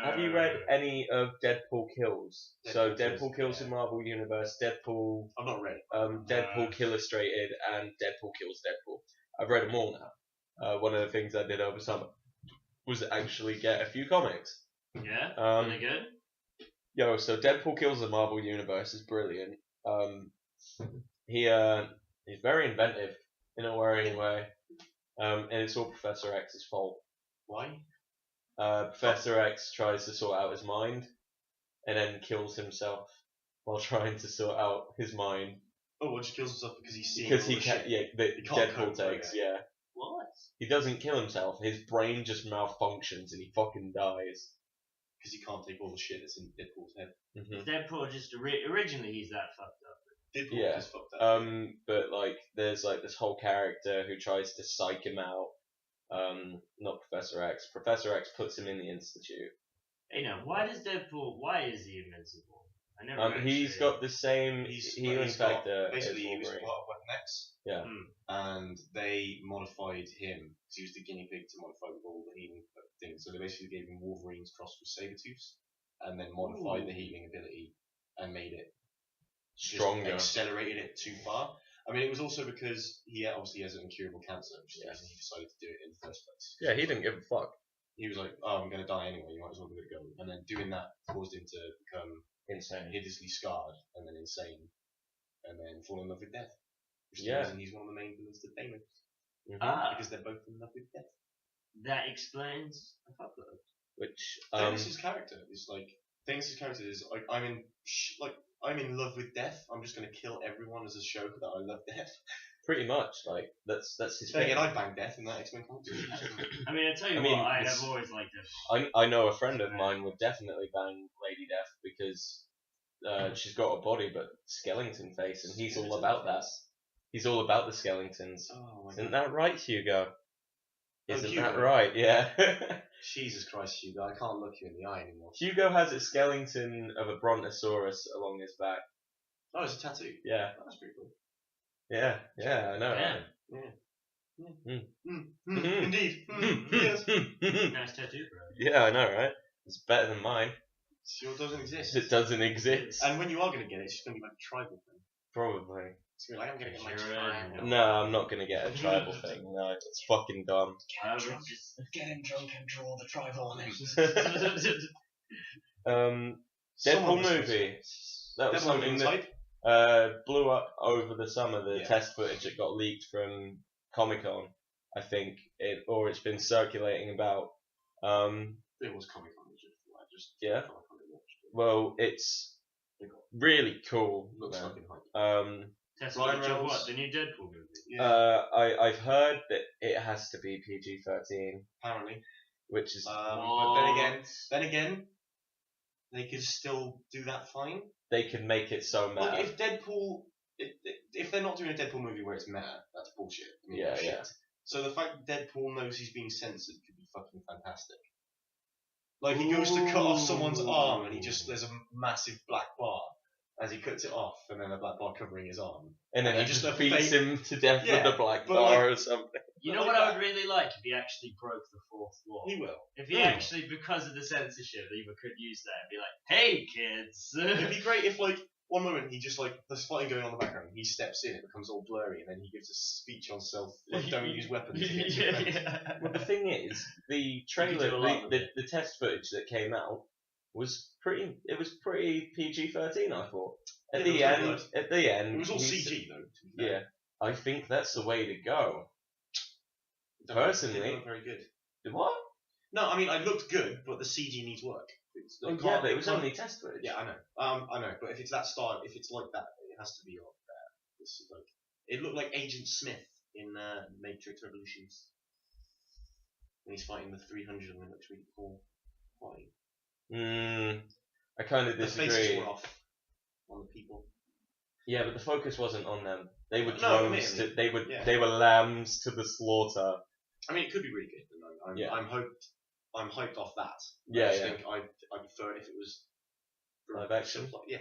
Have you read any of Deadpool Kills? So Deadpool Kills, Deadpool Kills yeah. in Marvel Universe, Deadpool, I've not read it. Deadpool Illustrated, and Deadpool Kills Deadpool. I've read them all now. One of the things I did over summer was actually get a few comics. Yeah? Are Um, they good? so Deadpool Kills the Marvel Universe is brilliant. He's very inventive in a worrying way. And it's all Professor X's fault. Why? Professor X tries to sort out his mind, and then kills himself while trying to sort out his mind. Oh, well, just kills himself because he's seeing because all he the can't. shit. Yeah, that can't Deadpool cope with takes. it. Yeah, What? he doesn't kill himself. His brain just malfunctions and he fucking dies. Because he can't take all the shit that's in Deadpool's head. Mm-hmm. Deadpool just originally he's that fucked up. Deadpool Yeah. is fucked up. But like, there's like this whole character who tries to psych him out. Not Professor X. Professor X puts him in the institute. Hey, now, why is he invincible? I never. He's actually- got the same He's healing got- factor basically, as he was Wolverine. part of Weapon X, Yeah. and they modified him because he was the guinea pig to modify with all the healing things. So they basically gave him Wolverine's cross with Sabretooth's, and then modified the healing ability and made it just Stronger. accelerated it too far. I mean, it was also because he obviously has an incurable cancer, which is the reason he decided to do it in the first place. Yeah, he didn't give a fuck. He was like, "Oh, I'm going to die anyway. You might as well give it a go." And then doing that caused him to become Insane. hideously scarred, and then insane, and then fall in love with death. Which is Yeah. the reason he's one of the main villains to Thanos, Mhm. because they're both in love with death. That explains a fuckload. Which Thanos' character is like I'm in love with death. I'm just going to kill everyone as a show that I love death. pretty much like that's his Then thing. again, I bang death in that X-Men comics. I mean, I tell you I mean, what, I this- have always liked it. I know a friend of mine would definitely bang Lady Death because she's got a body but skeleton face, and he's all about that. He's all about the skeletons. Oh my Isn't god. that right, Hugo? Oh, Isn't Hugo. that right? Yeah. Jesus Christ, Hugo, I can't look you in the eye anymore. Hugo has a skeleton of a brontosaurus along his back. Oh, it's a tattoo. Yeah. Oh, that's pretty cool. Yeah. Yeah. I know. Yeah. Indeed. Yes. Nice tattoo, bro. Yeah, I know, right? It's better than mine. Sure doesn't exist. It doesn't exist. And when you are going to get it, it's just going to be like a tribal thing. Probably. It's going to be like, I'm going to get my You're triangle. No, I'm not gonna get a tribal thing. No, it's fucking dumb. I would just Get him drunk and draw the tribal on him. Deadpool movie. That was something that blew up over the summer. The Yeah. test footage that got leaked from Comic-Con, I think, it's been circulating about. It was Comic-Con. Yeah. Well, it's really cool. Looks man. fucking hype. test Ryan footage of Reynolds. what? The new Deadpool movie. Yeah, I've heard that it has to be PG-13, apparently. which is But then again, they could still do that fine. they could make it so mad. Like if Deadpool, if they're not doing a Deadpool movie where it's meta, that's bullshit. I mean, Yeah, shit. yeah. So the fact that Deadpool knows he's being censored could be fucking fantastic. Like he goes to cut off someone's arm and there's a massive black bar as he cuts it off, and then a black bar covering his arm. And then And he just just a beats fake- him to death Yeah, with the black but bar like- or something. You But know like what I that. would really like if he actually broke the fourth wall. He will. If he Hmm. actually, because of the censorship, either could use that and be like, "Hey, kids." It'd be great if like one moment he just like there's fighting going on in the background, he steps in, it becomes all blurry, and then he gives a speech on self like don't use weapons against your friends. Well, the thing is, the could trailer, do a lot with the test footage that came out was pretty PG-13. I thought. At the Yeah, end, It was all he's- CG though. To be fair. Yeah, I think that's the way to go. It Personally- didn't look very good. What? No, I mean it looked good, but the CG needs work. It's, Oh, it yeah, can't- but it was can't- only test footage. Yeah, I know. I know, but if it's that style, if it's like that, it has to be like that. It's like it looked like Agent Smith in Matrix Revolutions when he's fighting the 300 and it looks really cool. Quite. I kind of The faces disagree. were off on the people. Yeah, but the focus wasn't on them. They were No, drones. admittedly, yeah. They were lambs to the slaughter. I mean, it could be really good. And Yeah. I'm hyped off that. Yeah, I just yeah. think I prefer it if it was Live action? Yeah.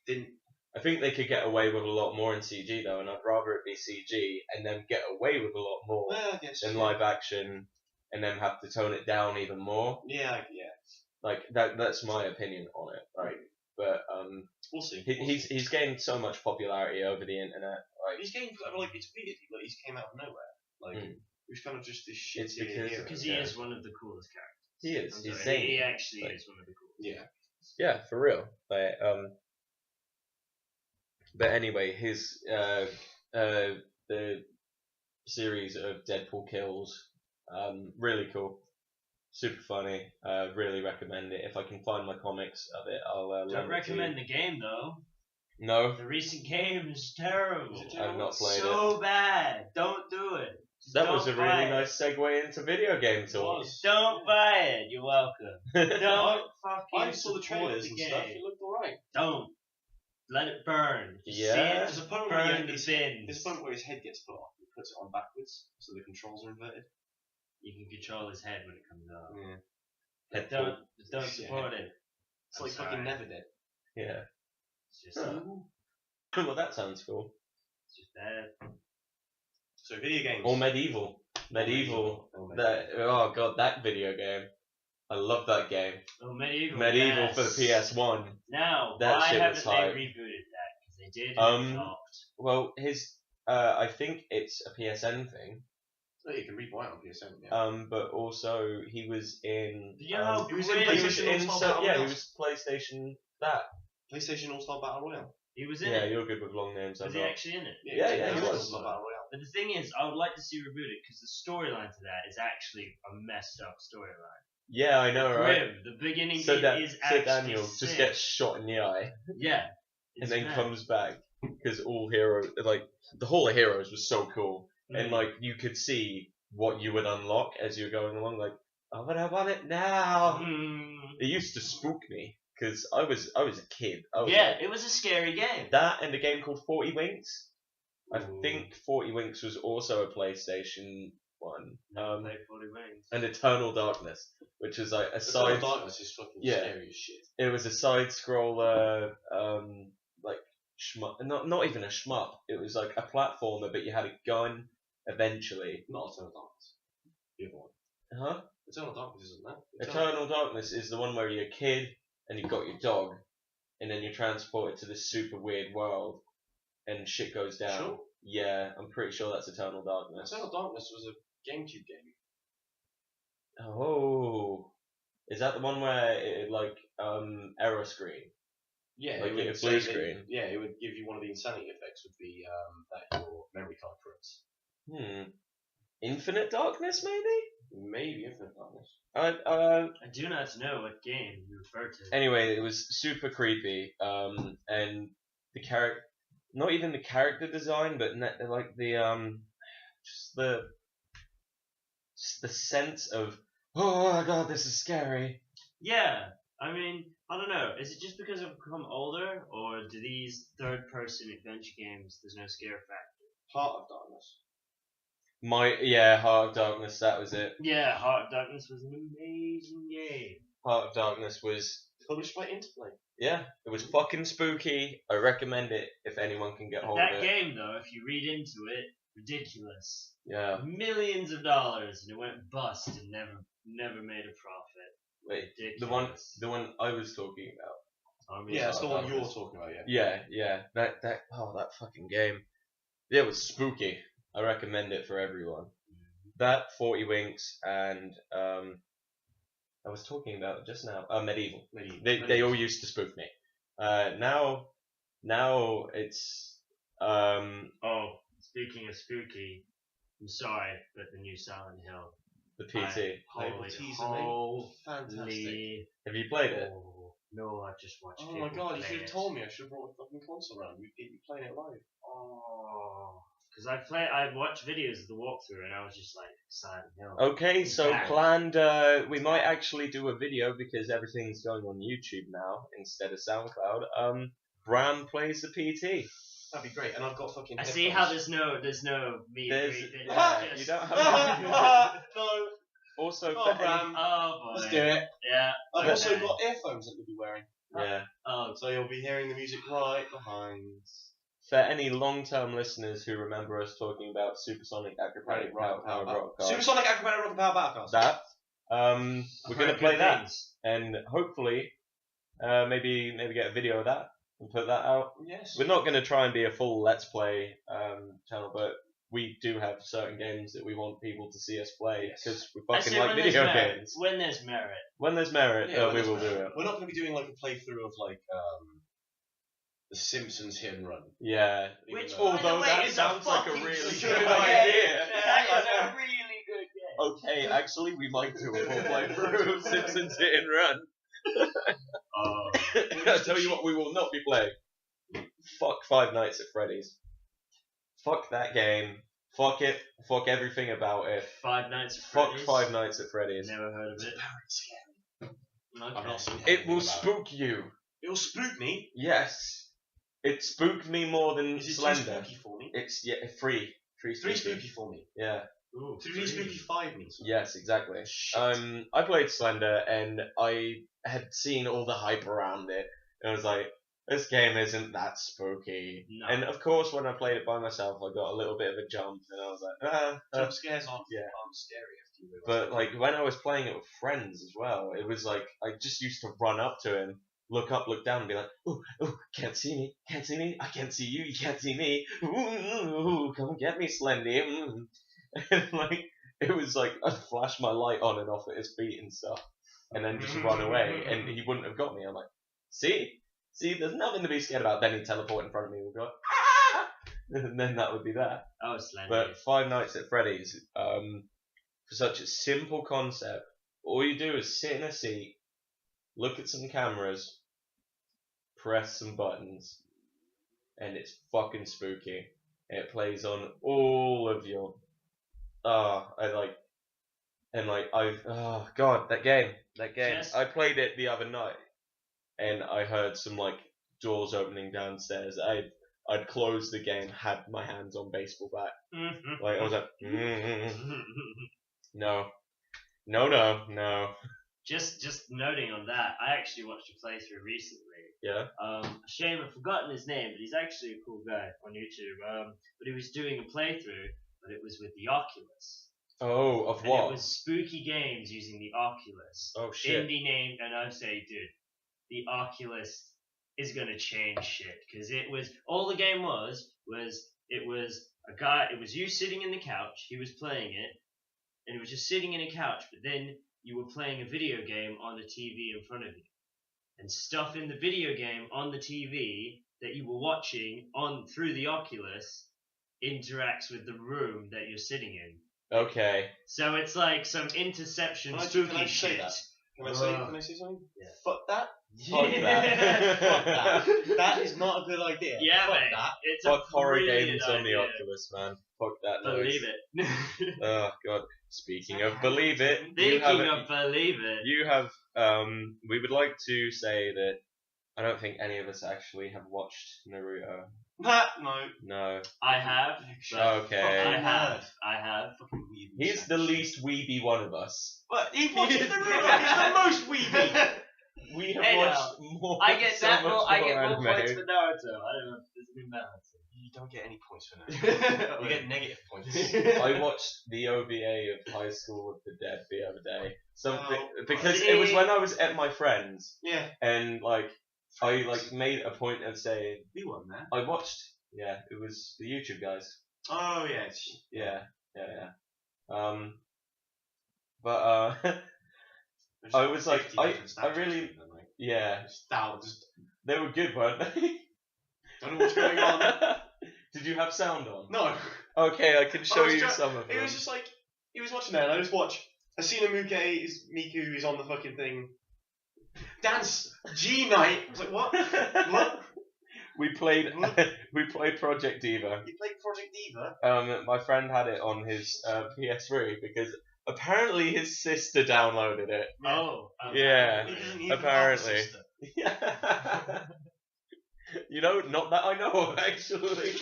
Didn't. I think they could get away with a lot more in CG though, and I'd rather it be CG and then get away with a lot more Well, I guess. than live action, and then have to tone it down even more. Yeah. Like that's my opinion on it, right? But We'll see. he's gained so much popularity over the internet. Like He's getting like it's weird. Like he's came out of nowhere. Like Mm. he was kind of just this shit. It's because- Because he Yeah. is one of the coolest characters. he is. I'm He's sorry, zany. he actually Like- is one of the coolest. Yeah. Yeah, for real. But anyway, his the series of Deadpool kills, really cool, super funny. Really recommend it. If I can find my comics of it, I'll. lend Don't it to recommend the game though. No, The recent game is terrible. Is it I've not played it. So bad. Don't do it. Just That don't was a buy really it. nice segue into video game It talk. was. Don't buy it. You're welcome. Don't fucking I saw the support trailers the and game. stuff. It looked alright. Don't. Let it burn. If you Yeah. see it, There's a just point where burn the there's bins. a point where his head gets put off. He puts it on backwards, so the controls are inverted. You can control his head when it comes out. Yeah. But don't support it. It's I'm like sorry. fucking Never Dead. Yeah. It's just, Well, that sounds cool. it's just bad. So video games. Or Medieval. Medieval. That, oh god, that video game. I love that game. Oh, Medieval. Medieval yes. for the PS1. Now, That why shit haven't was they hype. rebooted that? Because they did and it flopped. Well, his, I think it's a PSN thing. So you can rebuy it on PSN. Yeah. But also he was in. Do you know how he was in great he was PlayStation in. All-Star So, Battle yeah, he Royale. was PlayStation that. PlayStation All-Star Battle Royale. he was in Yeah, it? you're good with long names. I'm Was he not. actually in it? Yeah, he PlayStation was. All-Star Battle Royale. But the thing is, I would like to see rebooted because the storyline to that is actually a messed up storyline. Yeah, I know, right? Grim. The beginning So, bit is so actually Daniel sick. just gets shot in the eye Yeah. and It's then mad. comes back because all heroes, like the whole of Heroes, was so cool, and Mm. like you could see what you would unlock as you're going along. Like, oh, but I want it now. Mm. It used to spook me because I was a kid. I was Yeah, like, it was a scary game. that and a game called 40 Winks. I Ooh. think 40 Winks was also a PlayStation one. Never played 40 Wings. And Eternal Darkness, which is like a Eternal side. Darkness is fucking Yeah. scary as shit. It was a side scroller, like shmup. Not even a shmup. It was like a platformer, but you had a gun. Eventually, Not Eternal Darkness. The other one. huh? Eternal Darkness isn't that? Eternal Darkness is the one where you're a kid and you've got your dog, and then you're transported to this super weird world, and shit goes down. Sure. Yeah, I'm pretty sure that's Eternal Darkness. Eternal Darkness was a GameCube game. Oh, is that the one where it like error screen? Yeah, Like it would a say blue that- screen. Yeah, it would give you one of the insanity effects would be that your memory card corrupts. Infinite Darkness, maybe? Maybe Infinite Darkness. I do not know what game you refer to. Anyway, it was super creepy, and the character, not even the character design, but like the just the sense of, oh my god, this is scary. Yeah, I mean, I don't know. Is it just because I've become older, or do these third-person adventure games, there's no scare factor? Heart of Darkness. Heart of Darkness, that was it. Yeah, Heart of Darkness was an amazing game. Heart of Darkness was, Published by Interplay. yeah, it was fucking spooky. I recommend it if anyone can get hold That of it. game, though, if you read into it, ridiculous. Yeah, Millions of dollars, and it went bust and never made a profit. wait, Ridiculous. the one I was talking about. Armies Yeah, that's the Heart one of you're Darkness. talking about, yeah. Yeah, that fucking game. Yeah, it was spooky. I recommend it for everyone. That, 40 Winks, and I was talking about it just now. Medieval. They all used to spook me. Now it's Oh, speaking of spooky, I'm sorry, but the new Silent Hill. the PT. Holy, TT's amazing. Fantastic. holy. Have you played it? Oh, no, I just watched Oh people my god, you play should have it. told me. I should have brought a fucking console around. We'd be playing it live. Oh, because I watched videos of the walkthrough and I was just like, Silent Hill. Okay, so Exactly. planned. We might actually do a video because everything's going on YouTube now instead of SoundCloud. Bram plays the PT. That'd be great. And I've got fucking I see how headphones. there's no meet and There's- greet. It's yeah, just- you don't have. No. Also, Oh, for any- Bram. Oh boy. Let's do it. Yeah. I've Yeah. also got earphones that we'll be wearing. yeah. Oh, So you'll be hearing the music right behind. For any long-term listeners who remember us talking about Supersonic Acrobatic Power Rock Card, Supersonic Acrobatic Rock and Power Battlecast. that we're I've gonna heard play good that, things. and hopefully, maybe get a video of that and put that out. Yes. We're not gonna try and be a full Let's Play channel, but we do have certain games that we want people to see us play Yes. because we I fucking say like when there's video merit. games. When there's merit. When there's merit, Yeah, we will do it. We're not going to be doing like a playthrough of like the Simpsons hit and run. Yeah. Even Which, though- by the Although way, that is sounds like a fucking really good good game. idea. That is a really good game. Okay, actually, we might do a full playthrough of Simpsons Hit and Run. Oh. I tell you what, we will not be playing. fuck Five Nights at Freddy's. Fuck that game. Fuck it. Fuck everything about it. Five Nights at Fuck Freddy's. Five Nights at Freddy's. Never heard of it. Scary. Okay. I've not seen It anything will about spook you. It will spook me. Yes. It spooked me more than Is it too Slender. spooky for me? It's three. Three Three spooky. spooky for me. Yeah. Ooh, Three spooky 5 means. Yes, exactly. Shit. I played Slender and I had seen all the hype around it. And I was like, this game isn't that spooky. No. And of course, when I played it by myself, I got a little bit of a jump, and I was like, Jump scares aren't yeah. scary after you But like when I was playing it with friends as well, it was like I just used to run up to him, look up, look down, and be like, "Ooh, ooh, can't see me, can't see me, I can't see you, you can't see me. Ooh, come get me, Slendy." And like it was like I'd flash my light on and off at his feet and stuff, and then just run away, and he wouldn't have got me. I'm like, see, there's nothing to be scared about. Then he'd teleport in front of me and go, ah! And then that would be that. Oh, Slender. But Five Nights at Freddy's, for such a simple concept, all you do is sit in a seat, look at some cameras, press some buttons, and it's fucking spooky. It plays on all of your, oh god, that game. Yes. I played it the other night, and I heard some like doors opening downstairs. I'd closed the game, had my hands on baseball bat. Like I was like, no. Just noting on that, I actually watched a playthrough recently. Yeah. Shame I've forgotten his name, but he's actually a cool guy on YouTube. But he was doing a playthrough, but it was with the Oculus. Oh, of And what? it was spooky games using the Oculus. Oh shit. Indie name, and I say, dude, the Oculus is gonna change shit, because it was all the game was it was a guy. It was you sitting in the couch. He was playing it, and it was just sitting in a couch. But then you were playing a video game on the TV in front of you, and stuff in the video game on the TV that you were watching on through the Oculus interacts with the room that you're sitting in. Okay. So it's like some interception Can I spooky say shit. that? Can I say something? Yeah. Fuck that. Fuck that. Fuck that. That is not a good idea. Yeah, Fuck mate. that. It's Fuck a horror brilliant games on the idea. Oculus, man. Fuck that noise. Believe it. Oh god. Speaking of believe it, Speaking of believe it. you have we would like to say that I don't think any of us actually have watched Naruto. No. No. I have. but Okay. I have. Fucking weird. He's the least weeby one of us. But he watches Naruto. He's the most weeby. We have Hey, watched more. I get so that. much I get more anime. points for Naruto. I don't know if there's a new Naruto. You don't get any points for that. You get negative points. I watched the OVA of High School of the Dead the other day. Something Oh, because right. it was when I was at my friend's Yeah. and like I like made a point of saying We won that. I watched. Yeah, it was the YouTube guys. Oh yeah. Yeah. But I was like, I really- yeah, they were good, weren't they? Don't know what's going on. Did you have sound on? No. Okay, I can show was you just- some of them. It was just like he was watching that, and I just watch. Asina Miku is on the fucking thing. Dance G night. I was like, what? What? We played Project Diva. You played Project Diva? My friend had it on his PS3 because apparently his sister downloaded it. Oh. Yeah. He doesn't even have a Apparently. sister. Yeah. You know, not that I know of actually.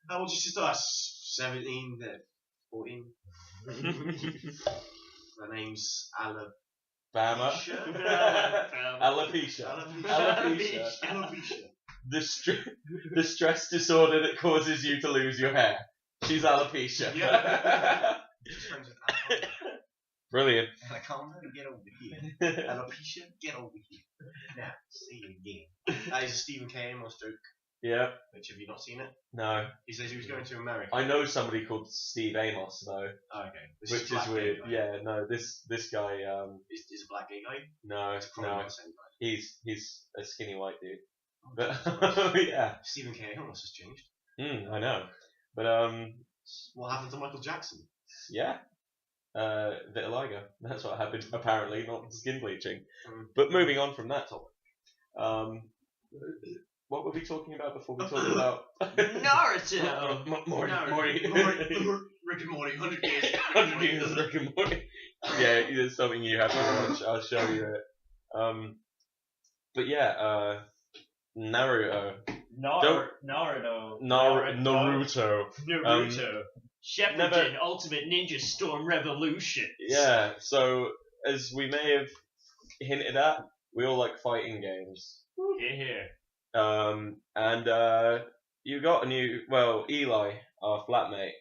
How old is your sister? 17, 14. Her name's Bama. Alopecia. Alopecia. The stress disorder that causes you to lose your hair. She's alopecia. Yeah. Just friends with Alopecia. Brilliant. And I can't really get over here. Alopecia, get over here. Now, see you again. That is a Stephen K. Amos joke. Yeah. Which, have you not seen it? No. He says he was going to America. I know somebody called Steve Amos though, Oh, okay. This which is black weird. gay guy. Yeah. No. This guy. Is a black gay guy? No. It's probably No. not the same guy. He's a skinny white dude. Oh, But Jesus. yeah. Stephen K. Amos has changed. I know. But What happened to Michael Jackson? yeah. Vitiligo. That's what happened. Apparently, not skin bleaching. Mm. But moving on from that topic. what were we talking about before we talked about Naruto. Mori? Rick and Morty, 100 years. 100 years of Rick and Morty. Yeah, it's something you have to watch. I'll show you it. But yeah, Naruto. Naruto. Naruto. Shepherded Ultimate Ninja Storm Revolution. Yeah, so as we may have hinted at, we all like fighting games. Here. And you got a new, Eli, our flatmate,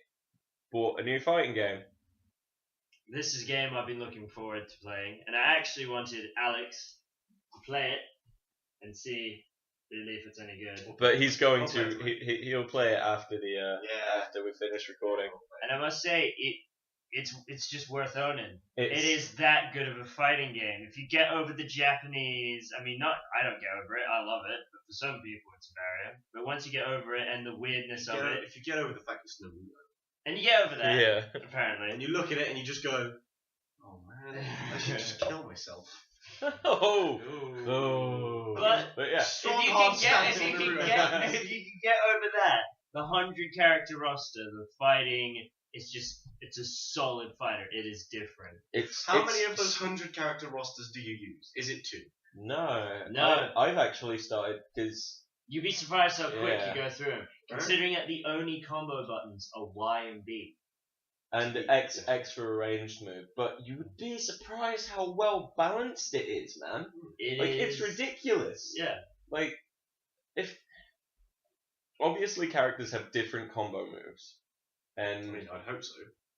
bought a new fighting game. This is a game I've been looking forward to playing, and I actually wanted Alex to play it and see really if it's any good. But he's going to, he'll play it after after we finish recording. And I must say, it's just worth owning. It It's- is that good of a fighting game. If you get over the Japanese, I don't get over it. I love it, but for some people it's a barrier. But once you get over it and the weirdness of it, If you get over the fact it's Naruto, and you get over that, Yeah. apparently. and you look at it and you just go, oh man, I should just kill myself. Oh! Ooh. Oh. But yeah. Strong, if you hard can stance on get Naruto. if you can get over that, the 100-character roster, the fighting, it's a solid fighter. It is different. How many of those 100-character rosters do you use? Is it 2? No. I've actually started, because... You'd be surprised how quick Yeah. you go through them, considering that the only combo buttons are Y and B. And X for a ranged move, but you would be surprised how well balanced it is, man. It's ridiculous. Yeah. Like, if obviously characters have different combo moves, and I'd hope so.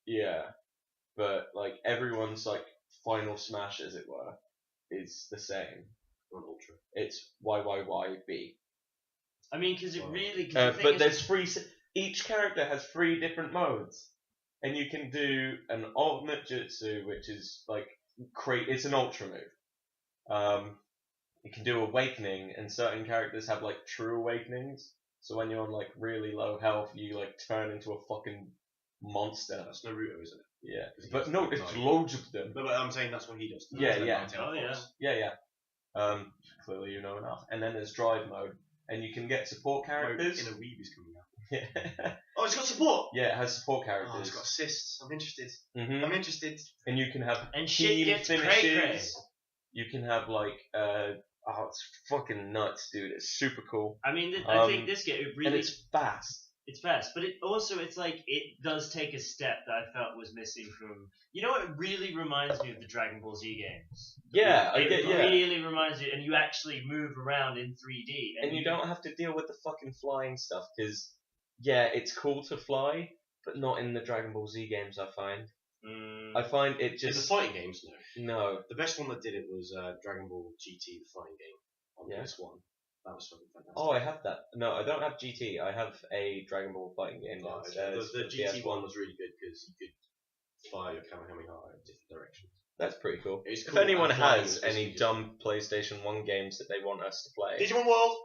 yeah, but like everyone's like final smash, as it were, is the same. Or an ultra. It's YYYB. I mean, because it really. But there's each character has 3 different modes. And you can do an ultimate jutsu, which is like it's an ultra move. You can do awakening, and certain characters have like true awakenings. So when you're on like really low health, you like turn into a fucking monster. That's Naruto, isn't it? Yeah, Because he but has no, like it's 9. loads of them. No, but I'm saying that's what he does. Yeah, yeah. Oh, yeah. Yeah. Clearly you know enough. And then there's drive mode, and you can get support characters. In a Weeb is coming out. Yeah. Oh, it's got support! Yeah, it has support Oh, characters. it's got assists. I'm interested. Mhm. I'm interested. And you can have And shit team gets finishes. cray-cray. You can have like it's fucking nuts, dude. It's super cool. I mean, I think this game And really. it's fast. It's fast, but it's like it does take a step that I felt was missing from. You know, it really reminds me of the Dragon Ball Z games. Yeah, It really reminds you, and you actually move around in 3D. And you don't have to deal with the fucking flying stuff, because yeah, it's cool to fly, but not in the Dragon Ball Z games. I find. I find it In the just fighting games, no. no. The best one that did it was Dragon Ball GT, the fighting game, on Yeah. PS1. That was fucking fantastic. Oh, I have that. No, I don't have GT. I have a Dragon Ball fighting game Oh, downstairs. the for GT PS1. one was really good because you could fly your Kamehameha in different directions. That's pretty cool. It's If cool, anyone and flying has is any really dumb PlayStation 1 games that they want us to play, Digimon World!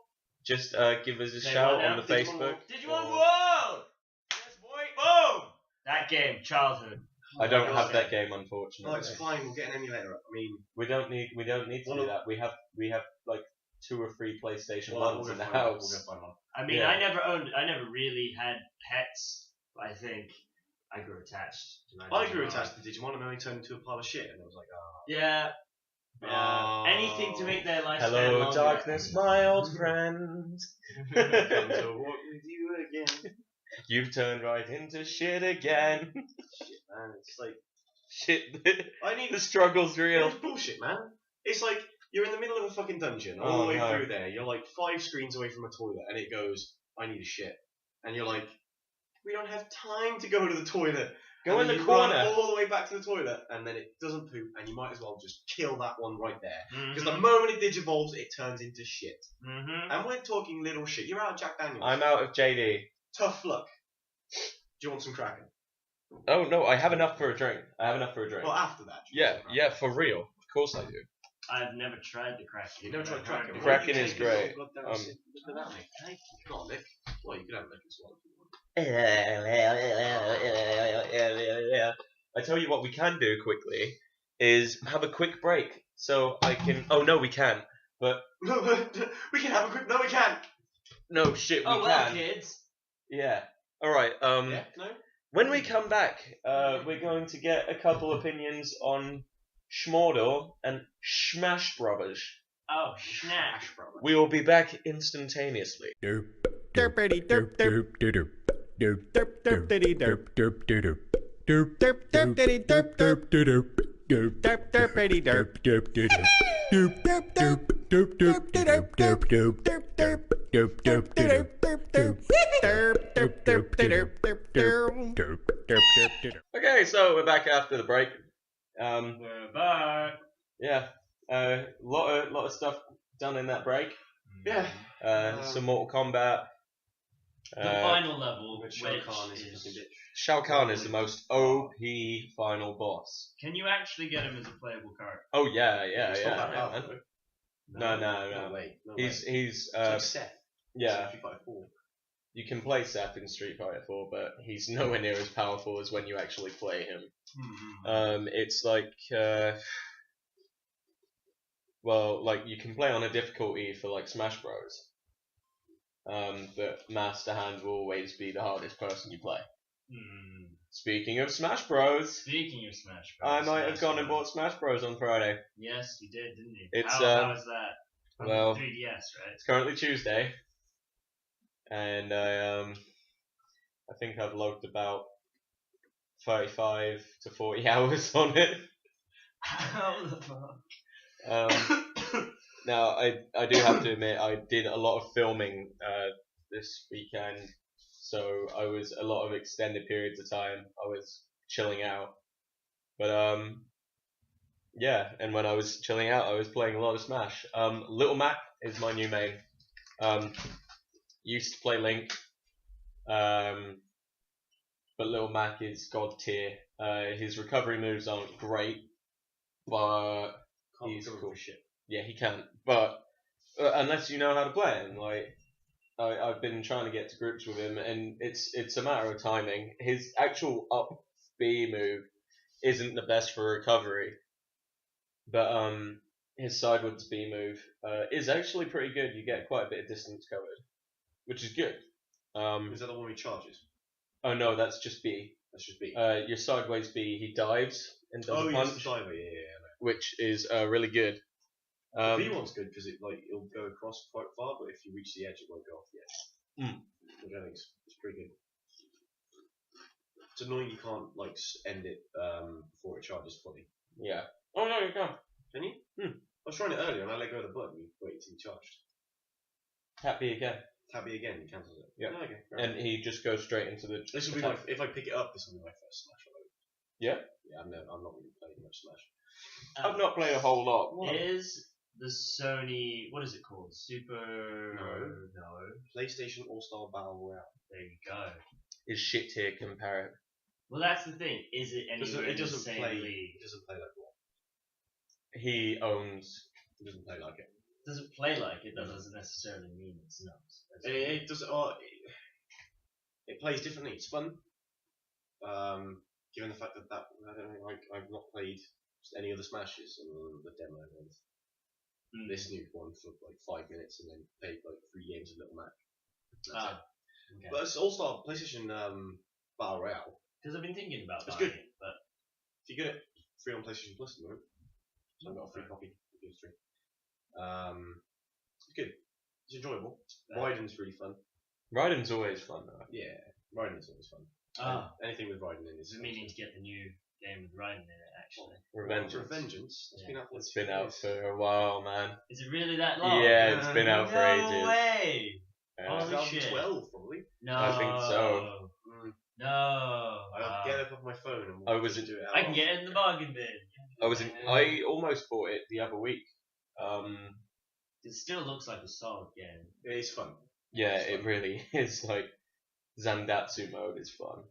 just give us a Say shout what on now? the Facebook. Digimon World! Yes, boy! Boom! That game, childhood. I don't Oh, have okay. that game, Oh, unfortunately. it's fine. We'll get an emulator up. I mean, We don't need to do that. We have like 2 or 3 PlayStation we'll 1s go in the find one. house. We'll go find one. I mean, Yeah. I never really had pets, but I think I grew attached to my I grew Digimon. attached to Digimon and then they turned into a pile of shit, and I was like, Yeah. Oh. Anything to make their life Hello, darkness, my old friend. come to walk with you again. You've turned right into shit again. Shit, man. It's like, Shit. I need The struggle's real. It's bullshit, man. It's like you're in the middle of a fucking dungeon, all Oh, the way no. through there. You're like 5 screens away from a toilet, and it goes, "I need a shit," and you're like, "We don't have time to go to the toilet." Go And in then the you run corner. all the way back to the toilet, and then it doesn't poop, and you might as well just kill that one right there. Because the moment it digivolves, it turns into shit. Mm-hmm. And we're talking little shit. You're out of Jack Daniels. I'm out of JD. Tough luck. Do you want some Kraken? Oh no, I have enough for a drink. Well, after that. do you Yeah, want some Kraken? yeah, for real. Of course I do. I've never tried the Kraken. You never tried Kraken? The Kraken Why is don't you take great. a little goddamn sip? Look at that, mate. Thank Not a lick. Well, you could have a lick as well if you want. I tell you what we can do quickly is have a quick break. So I can. Oh no, we can't. But We can have a quick. No, we can't. No shit, we Oh well, can. kids. Yeah. All right. Yeah? No? When we come back, we're going to get a couple opinions on Schmordor and Smash Brothers. Oh, snack. We will be back instantaneously. Okay, so we're back after the break. We're back. Yeah, lot of stuff done in that break. Yeah. Some Mortal Kombat. The final level, Which which Shao Kahn is a is... fucking bitch. Shao Kahn is the most OP final boss. Can you actually get him as a playable character? Oh yeah, It's not that yeah. powerful, Man. though. No. way. No He's way. It's like Seth. yeah. Street Fighter 4. You can play Seth in Street Fighter 4, but he's nowhere near as powerful as when you actually play him. It's like well, like you can play on a difficulty for like Smash Bros. But Master Hand will always be the hardest person you play. Speaking of Smash Bros, Speaking of Smash Bros. I might have gone and bought Smash Bros on Friday. Yes, you did, didn't you? It's, how was that? On well, 3DS, right? It's currently Tuesday, and I think I've logged about 35 to 40 hours on it. How the fuck? Now I do have to admit I did a lot of filming this weekend, so I was a lot of extended periods of time I was chilling out. But yeah, and when I was chilling out I was playing a lot of Smash. Little Mac is my new main. Used to play Link, but Little Mac is god tier. His recovery moves aren't great, but he's cool. Yeah, he can, but unless you know how to play him, like I've been trying to get to grips with him, and it's a matter of timing. His actual up B move isn't the best for recovery, but his sideways B move is actually pretty good. You get quite a bit of distance covered, which is good. Is that the one he charges? Oh no, that's just B. That's just B. Your sideways B, he dives and does a yes, punch, the diver. Yeah. which is really good. The B one's good because it'll go across quite far, but if you reach the edge, it won't go off the edge. Which I think is pretty good. It's annoying you can't end it before it charges fully. Yeah. Oh no, you can't. Can you? I was trying it earlier and I let go of the button. You wait until you charged. Happy again. Tabby again, he cancels it. Yeah. Oh, okay. And he just goes straight into the. This will be my if I pick it up. This will be my first Smash. Yeah. Yeah, I'm not really playing much Smash. I've not played a whole lot. Is the Sony, what is it called? Super... No. PlayStation All-Star Battle Royale. There you go. Is shit tier compared? Well, that's the thing. Is it anywhere It in the doesn't same play. league? It doesn't play like what? He owns. It doesn't play like it. Doesn't play like it. That doesn't necessarily mean it's not. It does. It plays differently. It's fun. Given the fact that I don't know, I've not played any other Smashes on the demo. This new one for 5 minutes and then played 3 games of Little Mac. That's it. Okay. But it's All-Star PlayStation Battle Royale. Because I've been thinking about It's buying good. it, but If you get it free on PlayStation Plus at the moment, so I've got a free copy. It's free. It's good. It's enjoyable. Raiden's really fun. Raiden's always fun though. Yeah, Raiden's always fun. Anything with Raiden in is. I've been meaning to get the new game with Raiden in it, actually. Revengeance. That's Yeah. been out for It's been out for a while, man. Is it really that long? Yeah, it's been out for No ages. way! Yeah. Holy shit. 2012 probably. No. I think so. No. I'll get it off my phone and I was do in- it. I can get it in the bargain bin. I almost bought it the other week. It still looks like a solid game. It's fun. Yeah, It's it fun. really is. Like Zandatsu mode is fun.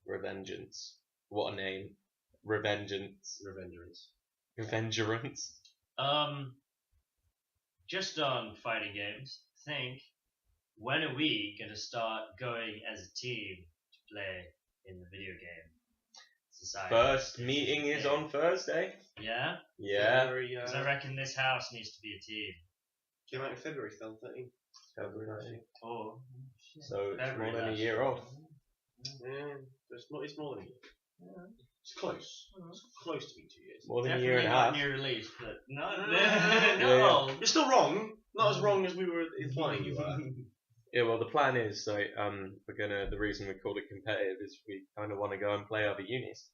Revengeance. What a name. Revengeance. Revengerance. Just on fighting games, think, when are we going to start going as a team to play in the video game society? First meeting is on Thursday. Yeah? Yeah. February, Because I reckon this house needs to be a team. came out in February 2013. February. Oh, shit. So it's February more than a last year year. off. Yeah, it's more than a year. It's close. It's close to being 2 years. More than a Definitely year and a not half. near release, but no. Yeah. You're still wrong. Not as wrong as we were implying you were. Yeah, well, the plan is, so the reason we called it competitive is we kind of want to go and play other unis.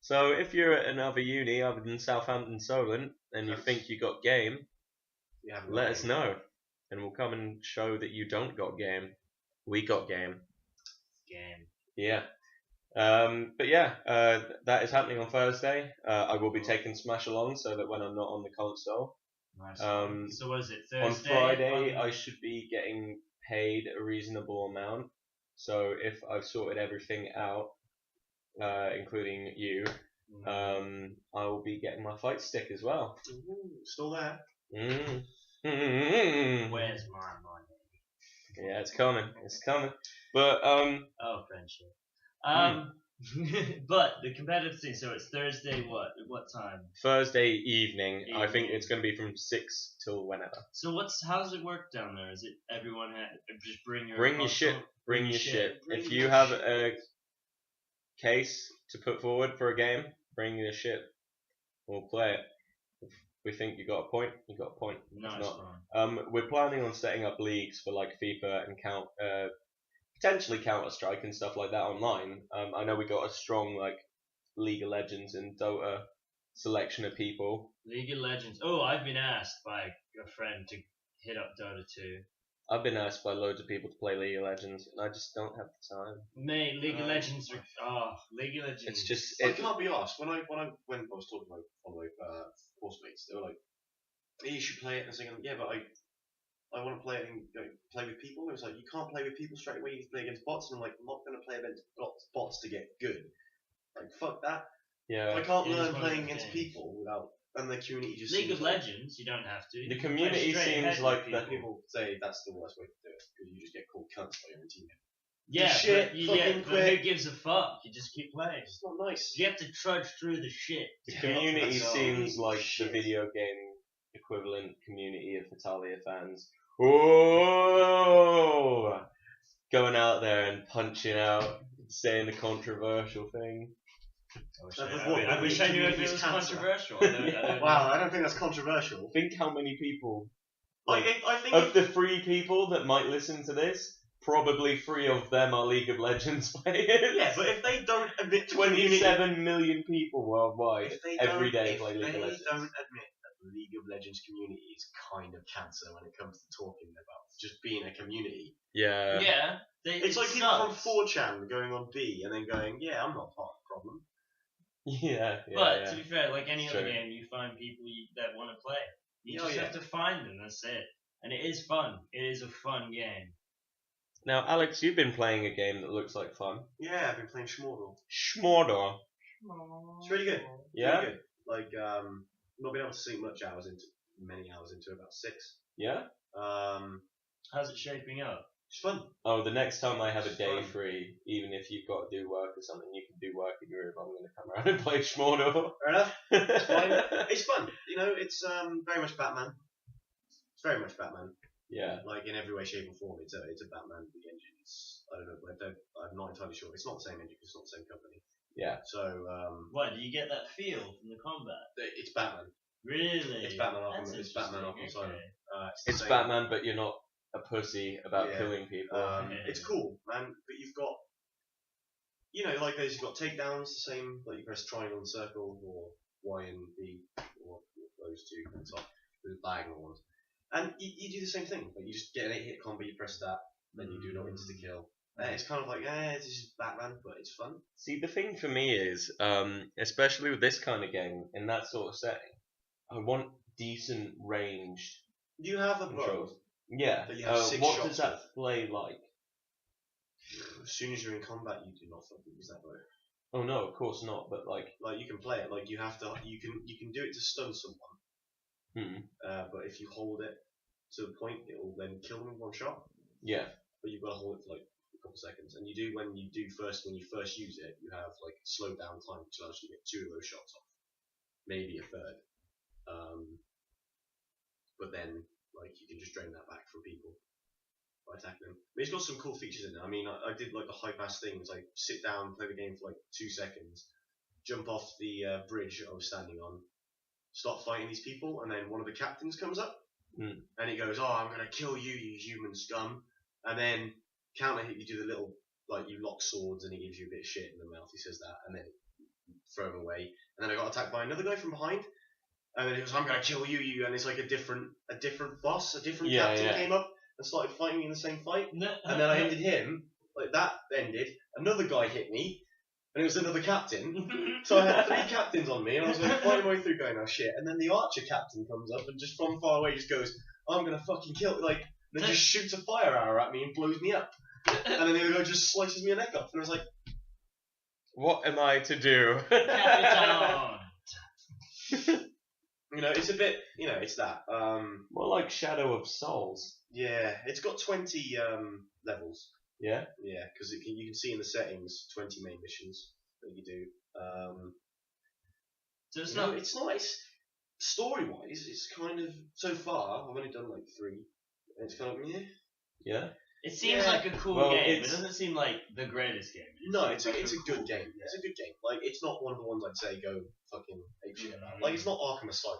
So if you're at another uni other than Southampton Solent and you think you got game, We haven't let got us any. know, and we'll come and show that you don't got game. We got game. Game. Yeah. But yeah, that is happening on Thursday. I will be taking Smash along so that when I'm not on the console. Nice. So what is it? On Thursday? Friday, I should be getting paid a reasonable amount. So if I've sorted everything out, including you, I will be getting my fight stick as well. Still there. Where's my money? Yeah, it's coming. It's coming. But Oh, friendship. But the competitive thing. So it's Thursday. What time? Thursday evening. I think Evening. it's going to be from 6 till whenever. So how does it work down there? Is it everyone just bring your Bring your console? shit. Bring your shit. Bring If your you have shit. a case to put forward for a game, bring your shit. We'll play it. If we think you got a point, you got a point. If Nice not, one. we're planning on setting up leagues for like FIFA and potentially Counter-Strike and stuff like that online. I know we got a strong like League of Legends and Dota selection of people. League of Legends. Oh, I've been asked by a friend to hit up Dota 2. I've been asked by loads of people to play League of Legends, and I just don't have the time. Mate, League of Legends are League of Legends. It's just I can't be asked. When I was talking to one of my course mates, they were like, hey, "You should play it." And I was thinking, "Yeah, but I want to play it and play with people." It was like, "You can't play with people straight away. You need to play against bots." And I'm like, "I'm not going to play against bots to get good. Like, fuck that. yeah. I can't It is learn one of playing the against games. people without." And the community just League seems of like, Legends, you don't have to. The You can community play straight seems ahead like with that people say that's the worst way to do it because you just get called cunts by your own teammate. Yeah, shit, but, fucking but who quick. gives a fuck? You just keep playing. It's not nice. You have to trudge through the shit. The community that's seems all like shit. the video game equivalent community of Italia fans. Oh, going out there and punching out, saying the controversial thing. I wish I knew if it was controversial. I don't Wow, I don't think that's controversial. Think how many people, I like, think of the 3 people that might listen to this, probably 3 of them are League of Legends players. yeah, but if they don't admit to community, 27 million people worldwide if they every don't- day if play League they of Legends. don't admit that the League of Legends community is kind of cancer when it comes to talking about just being a community. Yeah. Yeah, It's like people from 4chan going on B and then going, "Yeah, I'm not part of the problem." Yeah. But to be fair, like any other Sure. game, you find people that want to play. You Oh, just yeah. have to find them. That's it. And it is fun. It is a fun game. Now, Alex, you've been playing a game that looks like fun. Yeah, I've been playing Schmordor. Schmordor. It's really good. Yeah? Really good. Like, not been able to sink many hours into it, about 6. Yeah? How's it shaping up? It's fun. Oh, the next time I have a It's day fun. free, even if you've got to do work or something, you can do work in your room. I'm going to come around and play Schmordor. Fair enough. It's fine. It's fun. You know, it's very much Batman. It's very much Batman. Yeah. Like in every way, shape, or form. It's a Batman. The engine. I don't know. I'm not entirely sure. It's not the same engine. 'Cause it's not the same company. Yeah. So What, do you get that feel from the combat? it's Batman. Really? It's Batman Arkham. That's It's Batman Arkham interesting, Asylum. okay. The It's same. Batman, but you're not a pussy about Yeah. killing people. It's cool, man. But you've got, like those. You've got takedowns. The same. Like you press triangle and circle, or Y and B, or those two on top. The diagonal ones. And you do the same thing. Like you just get an 8-hit combo. You press that, then you do not insta kill. And it's kind of like, this is Batman, but it's fun. See, the thing for me is, especially with this kind of game, in that sort of setting, I want decent ranged You have a controls. bow. Yeah. But you have 6 what shots does that with. play like? As soon as you're in combat, you do not fucking use that bow. Oh no, of course not. But like, Like you can play it. Like you have to. You can do it to stun someone. But if you hold it to a point, it will then kill them in one shot. yeah. But you've got to hold it for like a couple seconds. And you do when you first use it, you have like slow down time, which allows you to get 2 of those shots off, maybe a third. But then like you can just drain that back from people. by attacking them. But it's got some cool features in it. I mean, I did like a high-pass thing. It's like sit down, play the game for like 2 seconds, jump off the bridge I was standing on, start fighting these people, and then one of the captains comes up, and he goes, "Oh, I'm gonna kill you, you human scum," and then counter hit, you do the little, like, you lock swords, and he gives you a bit of shit in the mouth, he says that, and then throw him away, and then I got attacked by another guy from behind, and then he goes, "I'm gonna kill you, you," and it's like a different boss, a different captain came up and started fighting me in the same fight, and then I ended him, like, that ended, another guy hit me, and it was another captain, so I had 3 captains on me, and I was like fighting my way through going, oh shit, and then the archer captain comes up and just from far away just goes, "I'm gonna fucking kill," like, and then just shoots a fire arrow at me and blows me up, and then the other guy just slices me a neck off, and I was like, what am I to do? Capital. you know, it's a bit, you know, it's that, More like Shadow of Souls. yeah, it's got 20 levels. Yeah? Yeah, because you can see in the settings 20 main missions that you do. So it's You know, not. it's nice. Story-wise, it's kind of, so far, I've only done like 3. And it's kind of, yeah. Yeah? It seems Yeah. like a cool Well, game. It it's- doesn't seem like the greatest game. No, it's a seems like good cool game. It's a good game. Like, it's not one of the ones I'd say go fucking apeshit about. Like, it's not Arkham Asylum.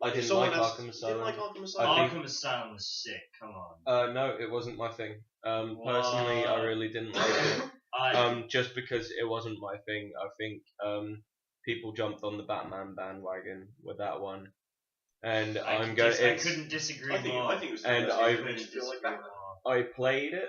I If didn't someone like else- Arkham You Asylum. didn't like Arkham I Asylum? think- Arkham Asylum was sick. Come on. No, it wasn't my thing. Personally, I What? really didn't like it. I Just because it wasn't my thing. I think people jumped on the Batman bandwagon with that one, and I'm going. I couldn't disagree I think more. it was And fantastic. I- It made you feel like Batman. I played it.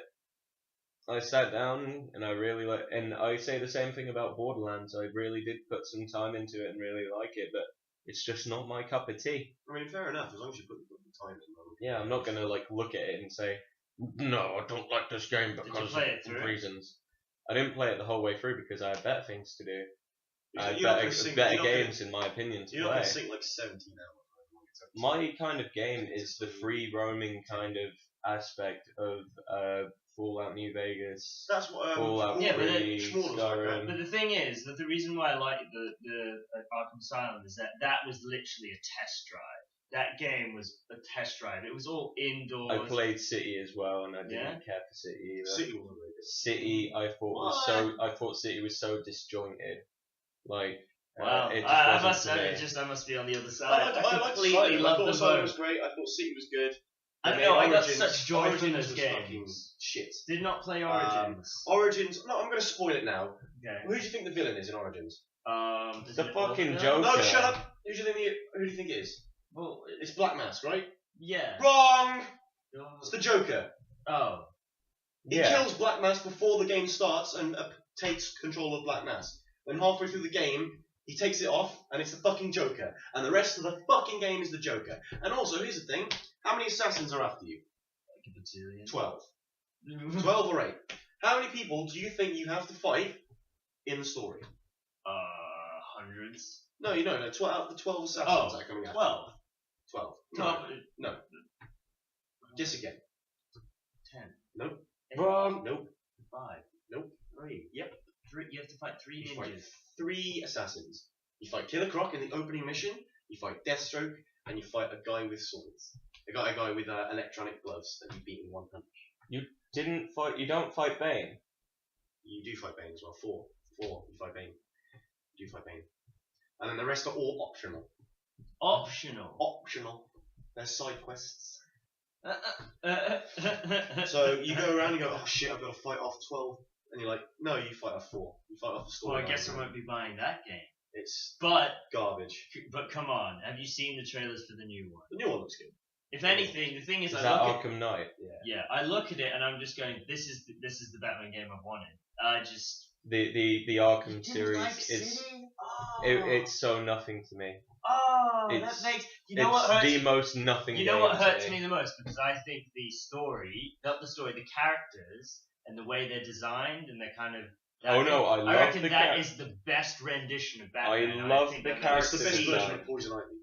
I sat down and I really like, and I say the same thing about Borderlands. I really did put some time into it and really like it, but it's just not my cup of tea. I mean, fair enough, as long as you put the time in. Yeah, I'm not gonna like look at it and say, no, I don't like this game Did you because play it of through? reasons. I didn't play it the whole way through because I had better things to do. I had You're not better, gonna sink- better you're not gonna- games, in my opinion, to You're not play. going to sink like 17 hours. My kind of game is the free roaming kind of aspect of Fallout New Vegas, That's what Fallout Yeah, but 3, Schmoll was like, right? Skyrim. But the thing is that the reason why I like the Arkham Asylum is that was literally a test drive. That game was a test drive. It was all indoors. I played City as well, and I didn't Yeah? care for City either. City wasn't really good. City, I thought City was so disjointed. Like, Wow, it just I wasn't for me. I must be on the other I side. liked completely Asylum. I love thought them Asylum was both. great. I thought City was good. I mean, know, I got Origins- such joy from Origins those was fucking games. shit. Did not play Origins. Origins. No, I'm going to spoil it now. Okay. Who do you think the villain is in Origins? Is The it fucking Orca? Joker. No, shut up. Who do you think it is? Well, It's Black Mask, right? yeah. Wrong. It's the Joker. Oh. He Yeah. kills Black Mask before the game starts and takes control of Black Mask. Then halfway through the game, he takes it off, and it's the fucking Joker. And the rest of the fucking game is the Joker. And also, here's the thing: how many assassins are after you? Like a battalion. 12. 12 or 8. How many people do you think you have to fight in the story? Hundreds. No, you know, no, 12. The 12 assassins Oh, that are coming after 12. you. 12. 12. No. Guess again. 10. Nope. Wrong. Nope. 5. Nope. 3. Yep. 3. You have to fight 3 You fight ninjas. 3 assassins. You fight Killer Croc in the opening mission, you fight Deathstroke, and you fight a guy with swords. A guy with electronic gloves that you beat in one punch. You don't fight Bane. You do fight Bane as well. 4. You fight Bane. You do fight Bane. And then the rest are all optional. Optional. Optional. They're side quests. So you go around and you go, oh shit, I've got to fight off 12. And you're like, no, you fight off 4. You fight off the story. Well, I guess I won't be buying that game. It's But garbage. come on, have you seen the trailers for the new one? The new one looks good. If anything, the thing is, Is I that look at Arkham Knight? yeah, I look at it and I'm just going, this is the Batman game I've wanted. I just The Arkham series is it's so nothing to me. that It's- makes It's what hurts. the most nothing. You know game what to hurts me the most, because I think the story, not the story, the characters and the way they're designed and they're kind of. Oh no, I love reckon the that char- is the best rendition of Batman. love think the that character It's the best design. version of Poison Ivy.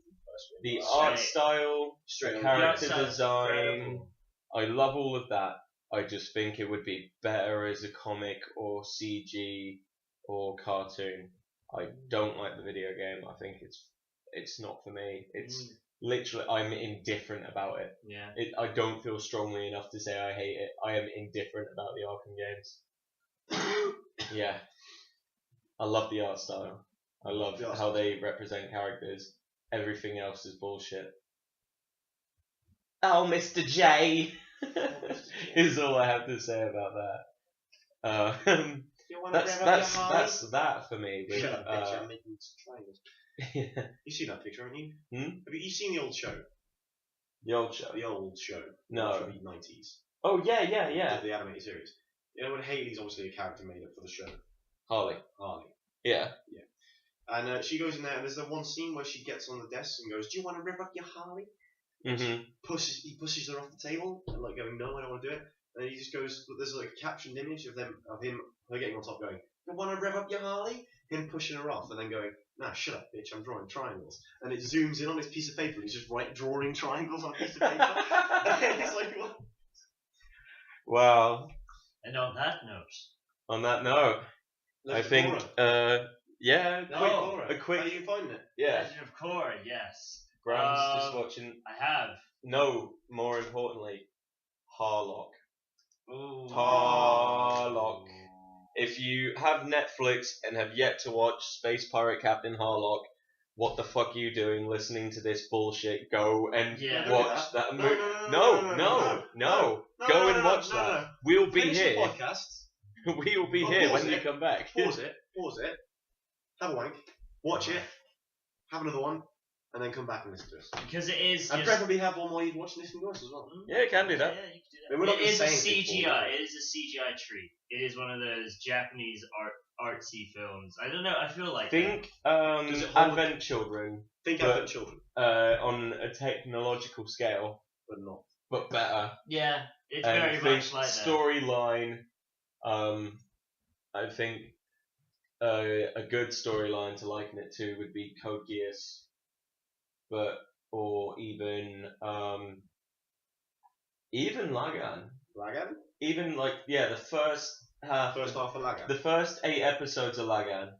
The Straight- art style, straight the on. character The art style is design. incredible. I love all of that. I just think it would be better as a comic or CG or cartoon. I don't like the video game. I think it's not for me. It's literally, I'm indifferent about it. Yeah. I don't feel strongly enough to say I hate it. I am indifferent about the Arkham games. Yeah. I love the art style. I love The art how style. they represent characters. Everything else is bullshit. Oh, Mr. J! is all I have to say about that. You wanna That's rev up your Harley? that for me. With, Shut up, bitch, I'm making some triangles. yeah. You seen that picture, haven't you? Hmm? Have you seen the old show? The old show. The old show. No. From the 90s. Oh yeah. The animated series. You know when Haley's obviously a character made up for the show? Harley. Harley. Yeah. And she goes in there and there's the one scene where she gets on the desk and goes, do you want to rev up your Harley? Mhm. He pushes her off the table and like going, no, I don't want to do it. And then he just goes, there's like a captioned image of her getting on top going, you want to rev up your Harley? Him pushing her off and then going, nah, shut up, bitch, I'm drawing triangles. And it zooms in on this piece of paper and he's just drawing triangles on a piece of paper. And it's like, what? Wow. And on that note, On that note, I think yeah, No. a quick How are you finding it? yeah. Legend of Korra, yes. Graham's just watching. I have. No, more importantly, Harlock. Ooh. Harlock. If you have Netflix and have yet to watch Space Pirate Captain Harlock, what the fuck are you doing listening to this bullshit? Go and Yeah. watch that movie. No. Go and watch that. We'll be Finish here. the podcast. We will be Well, here pause when you it. come back. Pause it. Have a wank. Watch it. Have another one. And then come back and listen to us. Because it is And just... preferably have one while you watch and listen to us as well. Yeah, you can do that. Yeah, you can do I mean, we're not that. It is a gonna say anything for CGI. you. It is a CGI treat. It is one of those Japanese artsy films. I don't know. I feel like Think Does it hold- Advent Children Think But- Advent Children, on a technological scale, but not. but better. that. Yeah, it's And very think much like that. storyline. I think a good storyline to liken it to would be Code Geass, or even Lagan. Lagan? Even like the first half. First half of Lagan. The first 8 episodes of Lagan.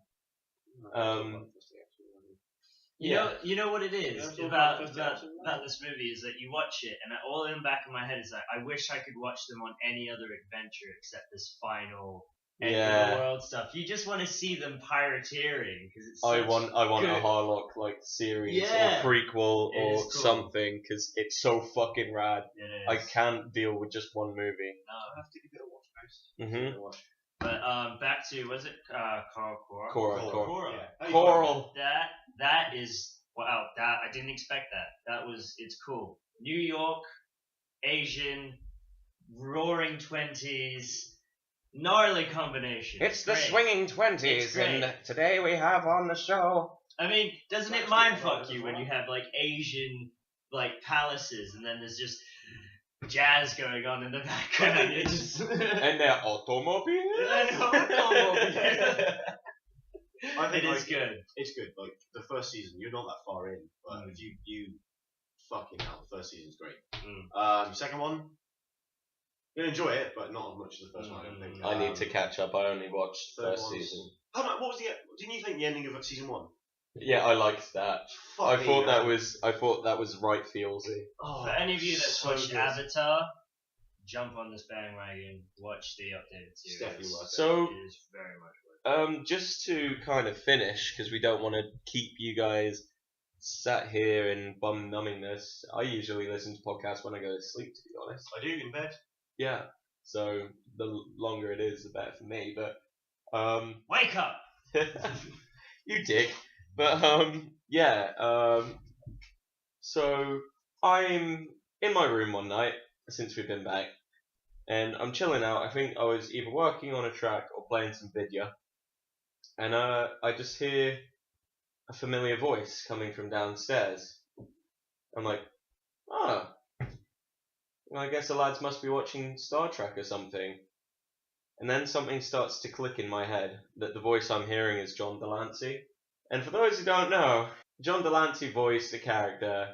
You know what it is Yeah, about first episode. this movie is that you watch it, and all in the back of my head is like, I wish I could watch them on any other adventure except this final end of Yeah. the world stuff. You just want to see them pirateering because it's. I such want a good- Harlock like series Yeah. or prequel It or is cool. something because it's so fucking rad. It is. I can't deal with just one movie. I'll have to give it a watch, guys. Mhm. Watch. But back to was it Coral? Coral. Yeah. How you Coral. That is wow. That I didn't expect that. It's cool. New York, Asian, roaring 20s, gnarly combination. It's the Great. swinging It's 20s, great. and today we have on the show. I mean, doesn't it mindfuck you when you have like Asian like palaces and then there's just jazz going on in the background? It's just And their automobiles. I think it is like, good. It's good. Like the first season, you're not that far in, but if you fucking hell, the first season's great. Second one, you'll enjoy it, but not as much as the first one. I don't think. I need to catch up. I only watched third first one's- season. What was the? Didn't you think the ending of season one? Yeah, I liked that. I Fuck me, thought man. that was right feelsy. Oh, For any of you that so watched good. Avatar, jump on this bandwagon, watch the updated series. It's definitely worth it. So, It is very much worth just to kind of finish, because we don't want to keep you guys sat here in bum numbingness. I usually listen to podcasts when I go to sleep, to be honest. I do in bed. Yeah. So the longer it is, the better for me. But it. Wake up! you dick. But so I'm in my room one night since we've been back, and I'm chilling out. I think I was either working on a track or playing some video, and I just hear a familiar voice coming from downstairs. I'm like, oh, well, I guess the lads must be watching Star Trek or something. And then something starts to click in my head that the voice I'm hearing is John Delancey. And for those who don't know, John Delancey voiced the character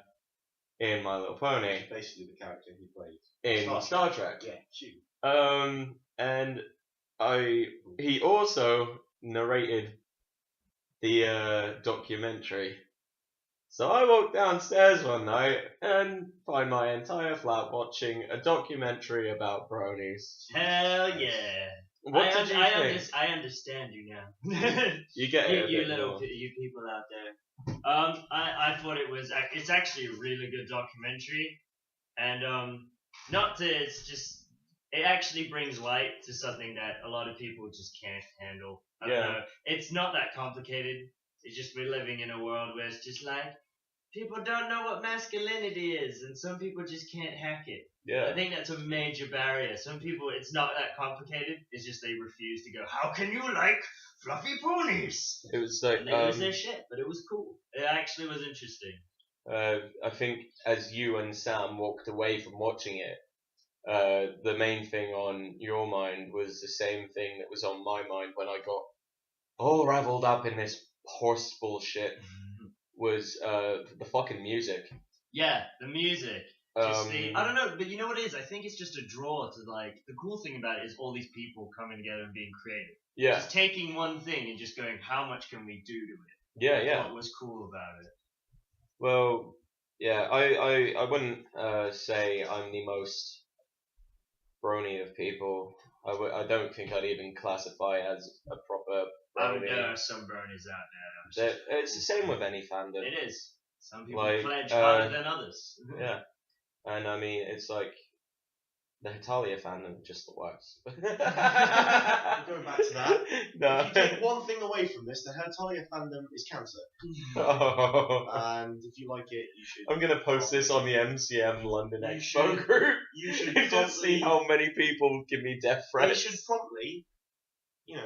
in My Little Pony Basically, the character he played. in Star Trek. Yeah, shoot. And he also narrated the documentary. So I walked downstairs one night and find my entire flat watching a documentary about bronies. Hell yeah. What did you think? I understand you now. You get it. you people out there. I thought it's actually a really good documentary, and it actually brings light to something that a lot of people just can't handle. I don't know. It's not that complicated. It's just we're living in a world where it's just like people don't know what masculinity is, and some people just can't hack it. Yeah. I think that's a major barrier. Some people, it's not that complicated. It's just they refuse to go, how can you like fluffy ponies? It was like And they lose their shit, but it was cool. It actually was interesting. I think as you and Sam walked away from watching it, the main thing on your mind was the same thing that was on my mind when I got all raveled up in this horse bullshit. Was the fucking music. Yeah, the music. I don't know, but you know what it is? I think it's just a draw to like, the cool thing about it is all these people coming together and being creative. Yeah. Just taking one thing and just going, how much can we do to it? Yeah. What was cool about it? Well, yeah, I wouldn't say I'm the most brony of people. I don't think I'd even classify as a proper brony. There are some bronies out there. It's the same with any fandom. It is. Some people Like, pledge harder than others. Yeah. And I mean, it's like the Hitalia fandom is just the worst. Going back to that. No. If you take one thing away from this, the Hitalia fandom is cancer. Oh. And if you like it, you should. I'm gonna post this on the MCM London You Expo should- group. You should Just see how many people give me death They threats. should promptly,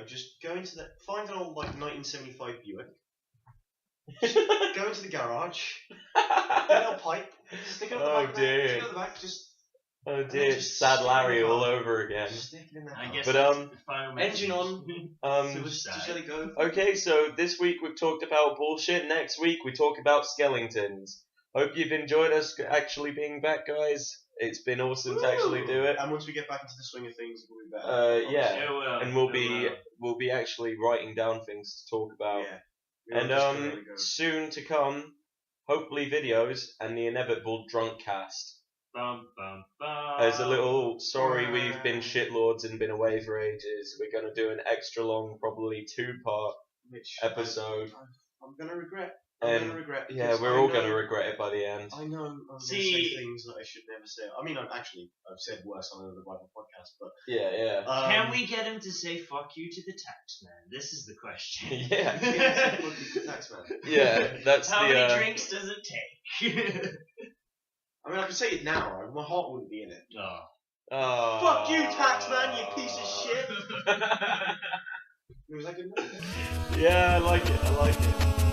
just go into find an old 1975 Buick. Go into the garage, get a little pipe, stick it up the back. dear. Stick it up the back, just Oh dear, just Sad stick Larry it all on. over again. Stick it in there. I guess But, that's the final engine message. on. Suicide. Just let it go. Okay, so this week we've talked about bullshit. Next week we talk about skeletons. Hope you've enjoyed us actually being back, guys. It's been awesome to actually do it. And once we get back into the swing of things, we'll be better. Yeah. It will, And it we'll be actually writing down things to talk about. Yeah. And soon to come, hopefully videos and the inevitable drunk cast. Bum, bum, bum. As a little sorry we've been shitlords and been away for ages, we're gonna do an extra long, probably 2-part episode. I'm gonna regret. Yeah, we're all gonna regret it by the end. I know I'm gonna say things that I should never say. I mean, I've said worse on another Bible podcast, but Yeah. Can we get him to say "fuck you" to the tax man? This is the question. Yeah. Tax man. Yeah, that's How the. many drinks does it take? I mean, I can say it now. My heart wouldn't be in it. Oh. Fuck you, tax man, you piece of shit. Was that good enough? Yeah, I like it.